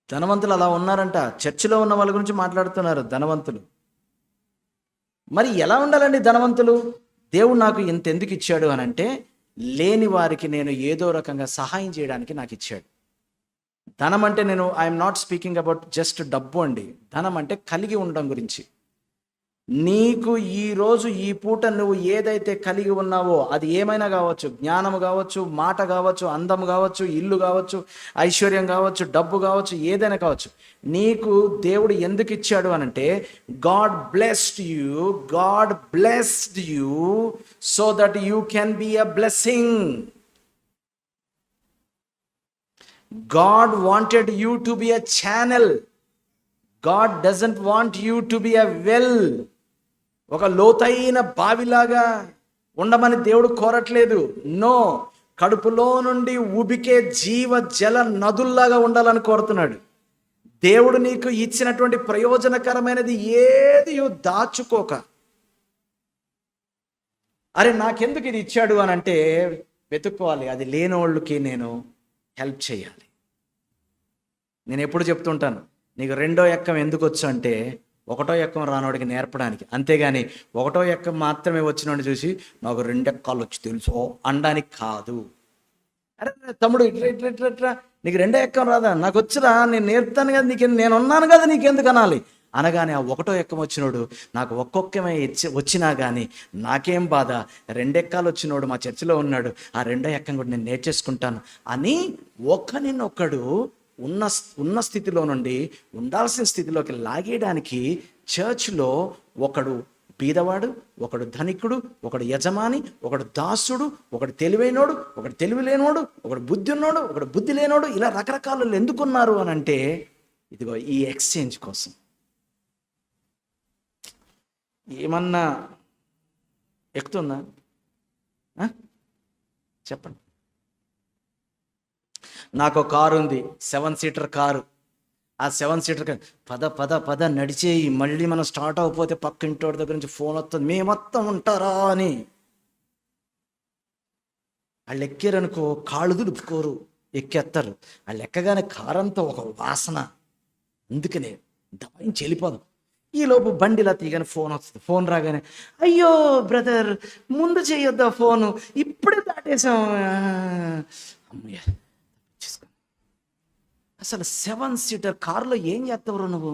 ధనవంతులు అలా ఉన్నారంట. చర్చిలో ఉన్న వాళ్ళ గురించి మాట్లాడుతున్నారు ధనవంతులు. మరి ఎలా ఉండాలండి ధనవంతులు? దేవుడు నాకు ఇంత ఎందుకు ఇచ్చాడు అని అంటే, లేని వారికి నేను ఏదో రకంగా సహాయం చేయడానికి నాకు ఇచ్చాడు. ధనం అంటే I'm not speaking about just డబ్బు అండి. ధనం అంటే కలిగి ఉండడం గురించి. నీకు ఈరోజు ఈ పూట నువ్వు ఏదైతే కలిగి ఉన్నావో అది ఏమైనా కావచ్చు, జ్ఞానము కావచ్చు, మాట కావచ్చు, అందము కావచ్చు, ఇల్లు కావచ్చు, ఐశ్వర్యం కావచ్చు, డబ్బు కావచ్చు, ఏదైనా కావచ్చు. నీకు దేవుడు ఎందుకు ఇచ్చాడు అనంటే, God blessed you so that you can be a blessing. God wanted you to be a channel. God doesn't want you to be a well. ఒక లోతైన బావిలాగా ఉండమని దేవుడు కోరట్లేదు. నో, కడుపులో నుండి ఉబికే జీవ జల నదుల్లాగా ఉండాలని కోరుతున్నాడు. దేవుడు నీకు ఇచ్చినటువంటి ప్రయోజనకరమైనది ఏది దాచుకోక, అరే నాకెందుకు ఇది ఇచ్చాడు అని అంటే వెతుక్కోవాలి. అది లేనోళ్ళకి నేను హెల్ప్ చేయాలి. నేను ఎప్పుడు చెప్తుంటాను, నీకు రెండో ఎక్కం ఎందుకు వచ్చు అంటే, ఒకటో ఎక్కం రానోడికి నేర్పడానికి. అంతేగాని ఒకటో ఎక్కం మాత్రమే వచ్చినోడిని చూసి నాకు రెండెక్కాలు వచ్చి తెలుసు అనడానికి కాదు. అరే తమ్ముడు ఇట్లా నీకు రెండో ఎక్కం రాదా? నాకు వచ్చిరా, నేను నేర్పుతాను కదా, నేను ఉన్నాను కదా, నీకెందుకు అనాలి అనగానే ఆ ఒకటో ఎక్కం వచ్చినోడు నాకు ఒక్కొక్కమే వచ్చినా కానీ నాకేం బాధ, రెండెక్కాలు వచ్చినోడు మా చర్చిలో ఉన్నాడు, ఆ రెండో ఎక్కం కూడా నేను నేర్చేసుకుంటాను అని ఒకరినొక్కడు ఉన్న స్థితిలో నుండి ఉండాల్సిన స్థితిలోకి లాగేయడానికి చర్చ్లో ఒకడు బీదవాడు, ఒకడు ధనికుడు, ఒకడు యజమాని, ఒకడు దాసుడు, ఒకడు తెలివైనోడు, ఒకడు తెలివి లేనోడు, ఒకడు బుద్ధి ఉన్నోడు, ఒకడు బుద్ధి లేనోడు, ఇలా రకరకాలు ఎందుకున్నారు అని అంటే, ఇదిగో ఈ ఎక్స్చేంజ్ కోసం. ఏమన్నా ఎక్కుతుందా? చెప్పండి. నాకు కారు ఉంది, 7 సీటర్ కారు. ఆ 7 సీటర్ పద నడిచేయి, మళ్ళీ మనం స్టార్ట్ అవ్వకపోతే పక్క ఇంటోడి దగ్గర నుంచి ఫోన్ వస్తుంది, మేమొత్తం ఉంటారా అని. వాళ్ళు ఎక్కారనుకో కాళ్ళు దులుపుకోరు, ఎక్కేస్తారు. వాళ్ళు ఎక్కగానే కారంతా ఒక వాసన, అందుకనే దబాయించి వెళ్ళిపోదు. ఈలోపు బండిలా తీయగానే ఫోన్ వస్తుంది. ఫోన్ రాగానే, అయ్యో బ్రదర్ ముందు చేయొద్దా ఫోను, ఇప్పుడే దాటేసాం. అమ్మయ్య, అసలు 7 సీటర్ కారులో ఏం చేస్తావు నువ్వు?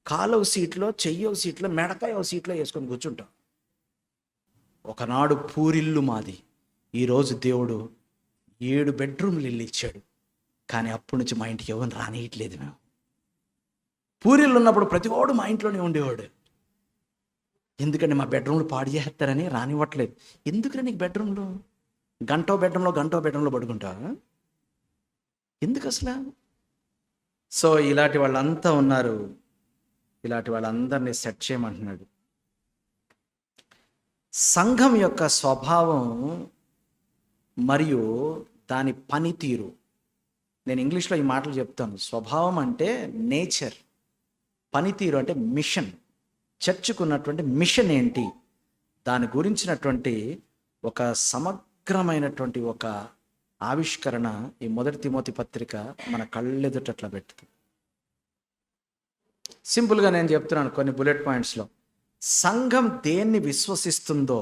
కాలవ సీట్లో, చెయ్యో సీట్లో, మెడకాయ సీట్లో వేసుకొని కూర్చుంటావు. ఒకనాడు పూరిల్లు మాది, ఈరోజు దేవుడు 7 బెడ్రూమ్లు ఇల్లు ఇచ్చాడు. కానీ అప్పటి నుంచి మా ఇంటికి ఎవరు రానియట్లేదు. మేము పూరిల్లు ఉన్నప్పుడు ప్రతివాడు మా ఇంట్లోనే ఉండేవాడు. ఎందుకంటే మా బెడ్రూమ్లు పాడు చేస్తారని రానివ్వట్లేదు. ఎందుకని నీకు బెడ్రూమ్లో గంటో బెడ్రూమ్లో పడుకుంటావా? ఎందుకు అసలు? సో ఇలాంటి వాళ్ళంతా ఉన్నారు. ఇలాంటి వాళ్ళందరినీ సెట్ చేయమంటున్నాడు. సంఘం యొక్క స్వభావం మరియు దాని పనితీరు, నేను ఇంగ్లీష్లో ఈ మాటలు చెప్తాను. స్వభావం అంటే నేచర్, పనితీరు అంటే మిషన్. చర్చ్కు ఉన్నటువంటి మిషన్ ఏంటి, దాని గురించినటువంటి ఒక సమగ్రమైనటువంటి ఒక ఆవిష్కరణ ఈ మొదటి తిమోతి పత్రిక మన కళ్ళెదుటట్లా పెడుతుంది. సింపుల్గా నేను చెప్తున్నాను కొన్ని బుల్లెట్ పాయింట్స్లో. సంఘం దేన్ని విశ్వసిస్తుందో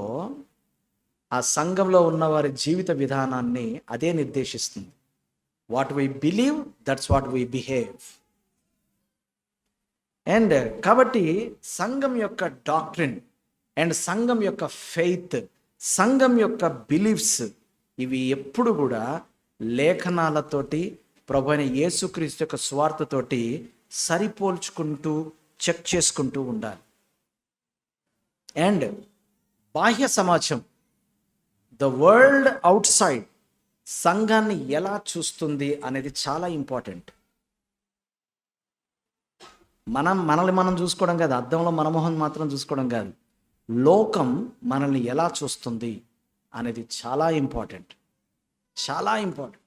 ఆ సంఘంలో ఉన్న వారి జీవిత విధానాన్ని అదే నిర్దేశిస్తుంది. What we believe, that's what we behave. And కాబట్టి సంఘం యొక్క డాక్ట్రిన్ అండ్ సంఘం యొక్క ఫెయిత్, సంఘం యొక్క బిలీఫ్స్, ఇవి ఎప్పుడు కూడా లేఖనాలతోటి, ప్రభు అయిన యేసుక్రీస్తు యొక్క స్వార్థతోటి సరిపోల్చుకుంటూ చెక్ చేసుకుంటూ ఉండాలి. అండ్ బాహ్య సమాజం, ద వరల్డ్ అవుట్ సైడ్ సంఘాన్ని ఎలా చూస్తుంది అనేది చాలా ఇంపార్టెంట్. మనల్ని మనం చూసుకోవడం కాదు, అద్దంలో మన మొహం మాత్రం చూసుకోవడం కాదు, లోకం మనల్ని ఎలా చూస్తుంది అనేది చాలా ఇంపార్టెంట్, చాలా ఇంపార్టెంట్.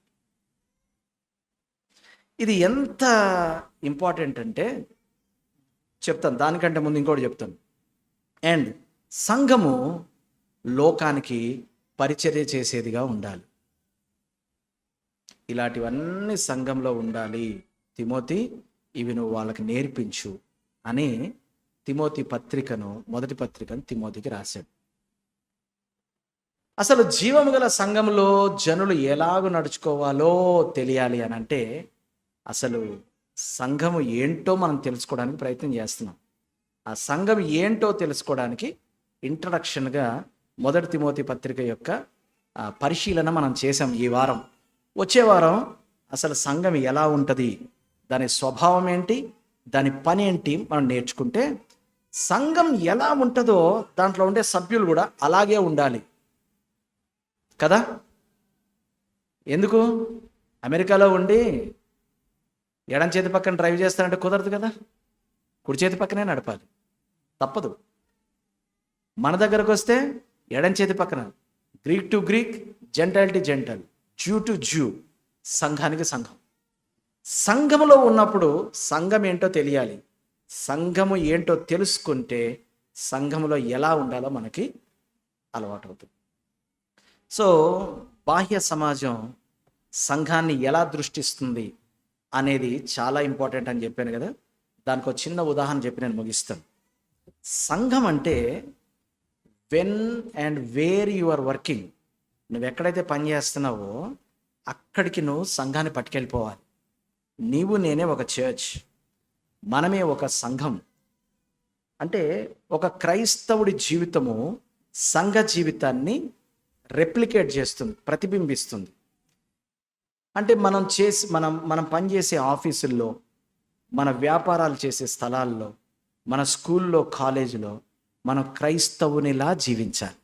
ఇది ఎంత ఇంపార్టెంట్ అంటే చెప్తాను, దానికంటే ముందు ఇంకోటి చెప్తాను. అండ్ సంఘము లోకానికి పరిచర్య చేసేదిగా ఉండాలి. ఇలాంటివన్నీ సంఘంలో ఉండాలి. తిమోతి, ఇవి నువ్వు వాళ్ళకి నేర్పించు అని తిమోతి పత్రికను, మొదటి పత్రికను తిమోతికి రాశాడు. అసలు జీవము గల సంఘంలో జనులు ఎలాగ నడుచుకోవాలో తెలియాలి అని అంటే అసలు సంఘము ఏంటో మనం తెలుసుకోవడానికి ప్రయత్నం చేస్తున్నాం. ఆ సంఘం ఏంటో తెలుసుకోవడానికి ఇంట్రడక్షన్గా మొదటి తిమోతి పత్రిక యొక్క పరిశీలన మనం చేసాం ఈ వారం. వచ్చే వారం అసలు సంఘం ఎలా ఉంటుంది, దాని స్వభావం ఏంటి, దాని పని ఏంటి మనం నేర్చుకుంటే, సంఘం ఎలా ఉంటుందో దాంట్లో ఉండే సభ్యులు కూడా అలాగే ఉండాలి కదా. ఎందుకు అమెరికాలో ఉండి ఎడం చేతి పక్కన డ్రైవ్ చేస్తానంటే కుదరదు కదా, కుడి చేతి పక్కనే నడపాలి, తప్పదు. మన దగ్గరకు వస్తే ఎడం చేతి పక్కన Greek to Greek, Gentile to Gentile, Jew to Jew, సంఘానికి సంఘం. సంఘములో ఉన్నప్పుడు సంఘం ఏంటో తెలియాలి. సంఘము ఏంటో తెలుసుకుంటే సంఘములో ఎలా ఉండాలో మనకి అలవాటు అవుతుంది. సో బాహ్య సమాజం సంఘాన్ని ఎలా దృష్టిస్తుంది అనేది చాలా ఇంపార్టెంట్ అని చెప్పాను కదా. దానికి ఒక చిన్న ఉదాహరణ చెప్పి నేను ముగిస్తాను. సంఘం అంటే when and where you are working, నువ్వు ఎక్కడైతే పని చేస్తున్నావో అక్కడికి నువ్వు సంఘాన్ని పట్టుకెళ్ళిపోవాలి. నీవు నేనే ఒక చర్చ్, మనమే ఒక సంఘం. అంటే ఒక క్రైస్తవుడి జీవితము సంఘ జీవితాన్ని రెప్లికేట్ చేస్తుంది, ప్రతిబింబిస్తుంది. అంటే మనం పనిచేసే ఆఫీసుల్లో, మన వ్యాపారాలు చేసే స్థలాల్లో, మన స్కూల్లో, కాలేజీలో మనం క్రైస్తవునిలా జీవించాలి.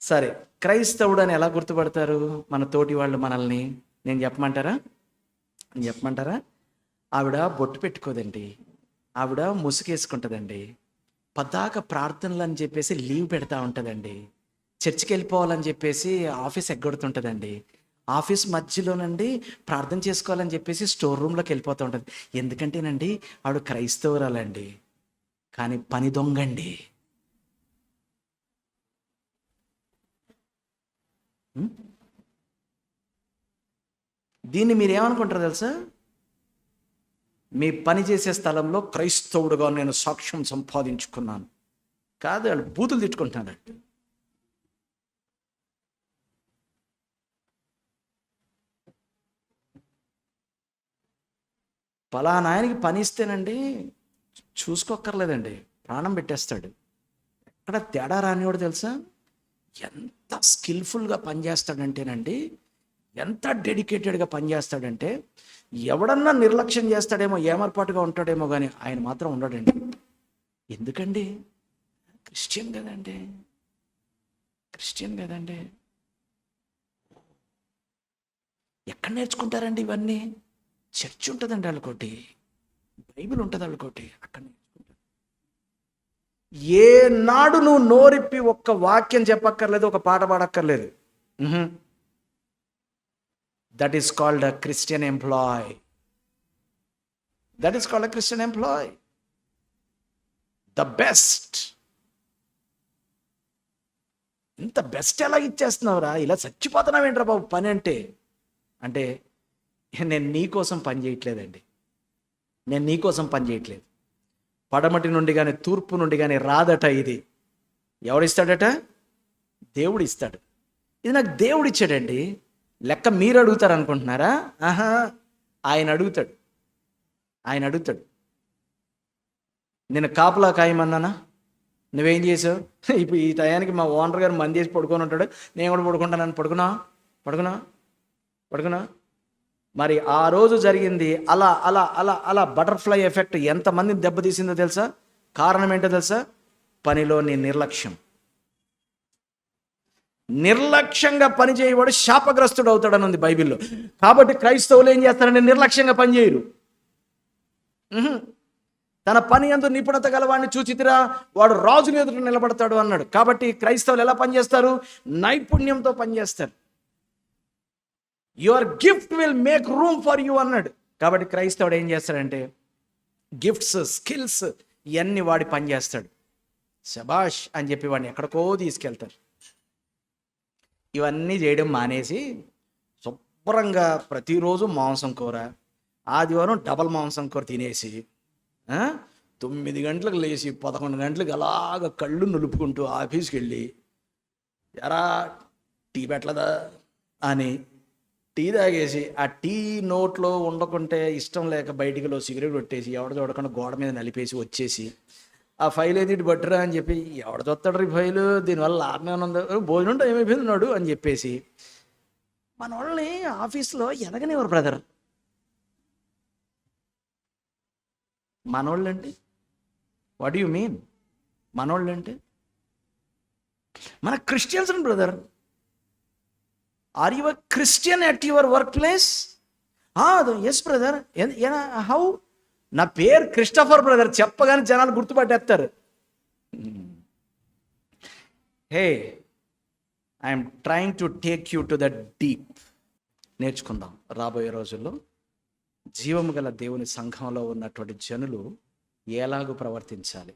సరే, క్రైస్తవుడు అని ఎలా గుర్తుపడతారు మన తోటి వాళ్ళు మనల్ని? నేను చెప్పమంటారా? ఆవిడ బొట్టు పెట్టుకోదండి, ఆవిడ ముసుగేసుకుంటుందండి, పద్దాక ప్రార్థనలు అని చెప్పేసి లీవ్ పెడతా ఉంటుందండి, చర్చికి వెళ్ళిపోవాలని చెప్పేసి ఆఫీస్ ఎగ్గొడుతుంటుందండి, ఆఫీస్ మధ్యలోనండి ప్రార్థన చేసుకోవాలని చెప్పేసి స్టోర్ రూమ్లోకి వెళ్ళిపోతూ ఉంటుంది. ఎందుకంటేనండి ఆవిడ క్రైస్తవురాలండి, కానీ పని దొంగండి. దీన్ని మీరేమనుకుంటారు తెలుసా? మీ పని చేసే స్థలంలో క్రైస్తవుడుగా నేను సాక్ష్యం సంపాదించుకున్నాను కాదు, వాళ్ళు బూతులు తిట్టుకుంటున్నాడు. పలానా ఆయనకి పని ఇస్తేనండి చూసుకోక్కర్లేదండి, ప్రాణం పెట్టేస్తాడు. ఎక్కడ తేడా రానివాడు తెలుసా? ఎంత స్కిల్ఫుల్గా పనిచేస్తాడంటేనండి, ఎంత డెడికేటెడ్గా పనిచేస్తాడంటే, ఎవడన్నా నిర్లక్ష్యం చేస్తాడేమో, ఏమర్పాటుగా ఉంటాడేమో, కానీ ఆయన మాత్రం ఉండడండి. ఎందుకండి? క్రిస్టియన్ కదండి. ఎక్కడ నేర్చుకుంటారండి ఇవన్నీ? చర్చ్ ఉంటుందండి వాళ్ళకోటి, బైబిల్ ఉంటుంది వాళ్ళకోటి, అక్కడ నేర్చుకుంటారు. ఏనాడు నువ్వు నోరిప్పి ఒక్క వాక్యం చెప్పక్కర్లేదు, ఒక పాట పాడక్కర్లేదు. That is called a Christian employee. The best. ఇంత బెస్ట్ ఎలా ఇచ్చేస్తున్నావురా, ఇలా చచ్చిపోతున్నావేంట్రా బాబు పని అంటే నేను నీ కోసం పని చేయట్లేదండి, నేను నీ కోసం పని చేయట్లేదు. పడమటి నుండి కానీ తూర్పు నుండి కానీ రాదట ఇది. ఎవడిస్తాడట? దేవుడు ఇస్తాడు. ఇది నాకు దేవుడు ఇచ్చాడండి. లెక్క మీరు అడుగుతారు అనుకుంటున్నారా? ఆహా, ఆయన అడుగుతాడు. నేను కాపలా కాయమన్నానా? నువ్వేం చేసావు? ఇప్పుడు ఈ టయానికి మా ఓనర్ గారు మంది చేసి పడుకొని ఉంటాడు, నేను కూడా పడుకుంటానని పడుకున్నా. మరి ఆ రోజు జరిగింది అలా అలా అలా అలా బటర్ఫ్లై ఎఫెక్ట్ ఎంతమందిని దెబ్బతీసిందో తెలుసా? కారణం ఏంటో తెలుసా? పనిలోని నిర్లక్ష్యంగా పని చేయవాడు శాపగ్రస్తుడు అవుతాడని ఉంది బైబిల్లో. కాబట్టి క్రైస్తవులు ఏం చేస్తారంటే నిర్లక్ష్యంగా పని చేయరు. తన పని యందు నిపుణత గలవాడిని చూచితిరా, వాడు రాజుని ఎదుట నిలబడతాడు అన్నాడు. కాబట్టి క్రైస్తవులు ఎలా పనిచేస్తారు? నైపుణ్యంతో పనిచేస్తారు. Your gift will make room for you అన్నాడు. కాబట్టి క్రైస్తవుడు ఏం చేస్తాడంటే గిఫ్ట్స్, స్కిల్స్ ఇవన్నీ వాడి పనిచేస్తాడు. శబాష్ అని చెప్పి వాడిని ఎక్కడికో తీసుకెళ్తారు. ఇవన్నీ చేయడం మానేసి శుభ్రంగా ప్రతిరోజు మాంసం కూర, ఆదివారం డబల్ మాంసం కూర తినేసి 9 గంటలకు లేచి 11 గంటలకు అలాగ కళ్ళు నులుపుకుంటూ ఆఫీస్కి వెళ్ళి, ఎరా టీ పెట్టలేదా అని టీ తాగేసి, ఆ టీ నోట్లో ఉండకుంటే ఇష్టం లేక బయటికి సిగరెట్ కొట్టేసి ఎవడ చూడకుండా గోడ మీద నలిపేసి వచ్చేసి, ఆ ఫైల్ ఏది ఇటు బట్టరా అని చెప్పి, ఎవడ చూస్తాడు ఈ ఫైలు, దీనివల్ల లాభం ఏమైనా ఉందో, భోజనం టైం అయిపోయింది నాడు అని చెప్పేసి మన వాళ్ళని ఆఫీస్లో ఎదగనివ్వరు బ్రదర్. మనోళ్ళంటే వాట్ యు మీన్? మనోళ్ళంటే మన Christians brother. Are you a Christian at your work place? Yes brother. How? నా పేరు క్రిస్టఫర్ బ్రదర్ చెప్పగానే జనాలు గుర్తుపట్టేస్తారు. Hey, I'm trying to take you to the deep. నేర్చుకుందాం రాబోయే రోజుల్లో జీవము గల దేవుని సంఘంలో ఉన్నటువంటి జనులు ఎలాగూ ప్రవర్తించాలి.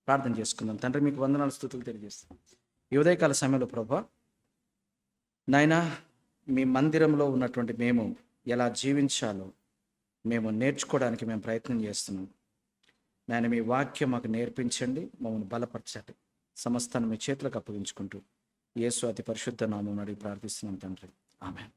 ప్రార్థన చేసుకుందాం. తండ్రి, మీకు వందనాలు, స్తుతులు తెలియజేస్తాం ఈ ఉదయకాల సమయంలో. ప్రభా నాయనా, మీ మందిరంలో ఉన్నటువంటి మేము ఎలా జీవించాలో మేము నేర్చుకోవడానికి మేము ప్రయత్నం చేస్తున్నాం. నాయన, మీ వాక్యం మాకు నేర్పించండి, మమ్మల్ని బలపరచండి. సమస్తాన్ని మీ చేతులకు అప్పగించుకుంటూ యేసు అతి పరిశుద్ధ నామమున అడిగి ప్రార్థిస్తున్నాం తండ్రి. ఆమేన్.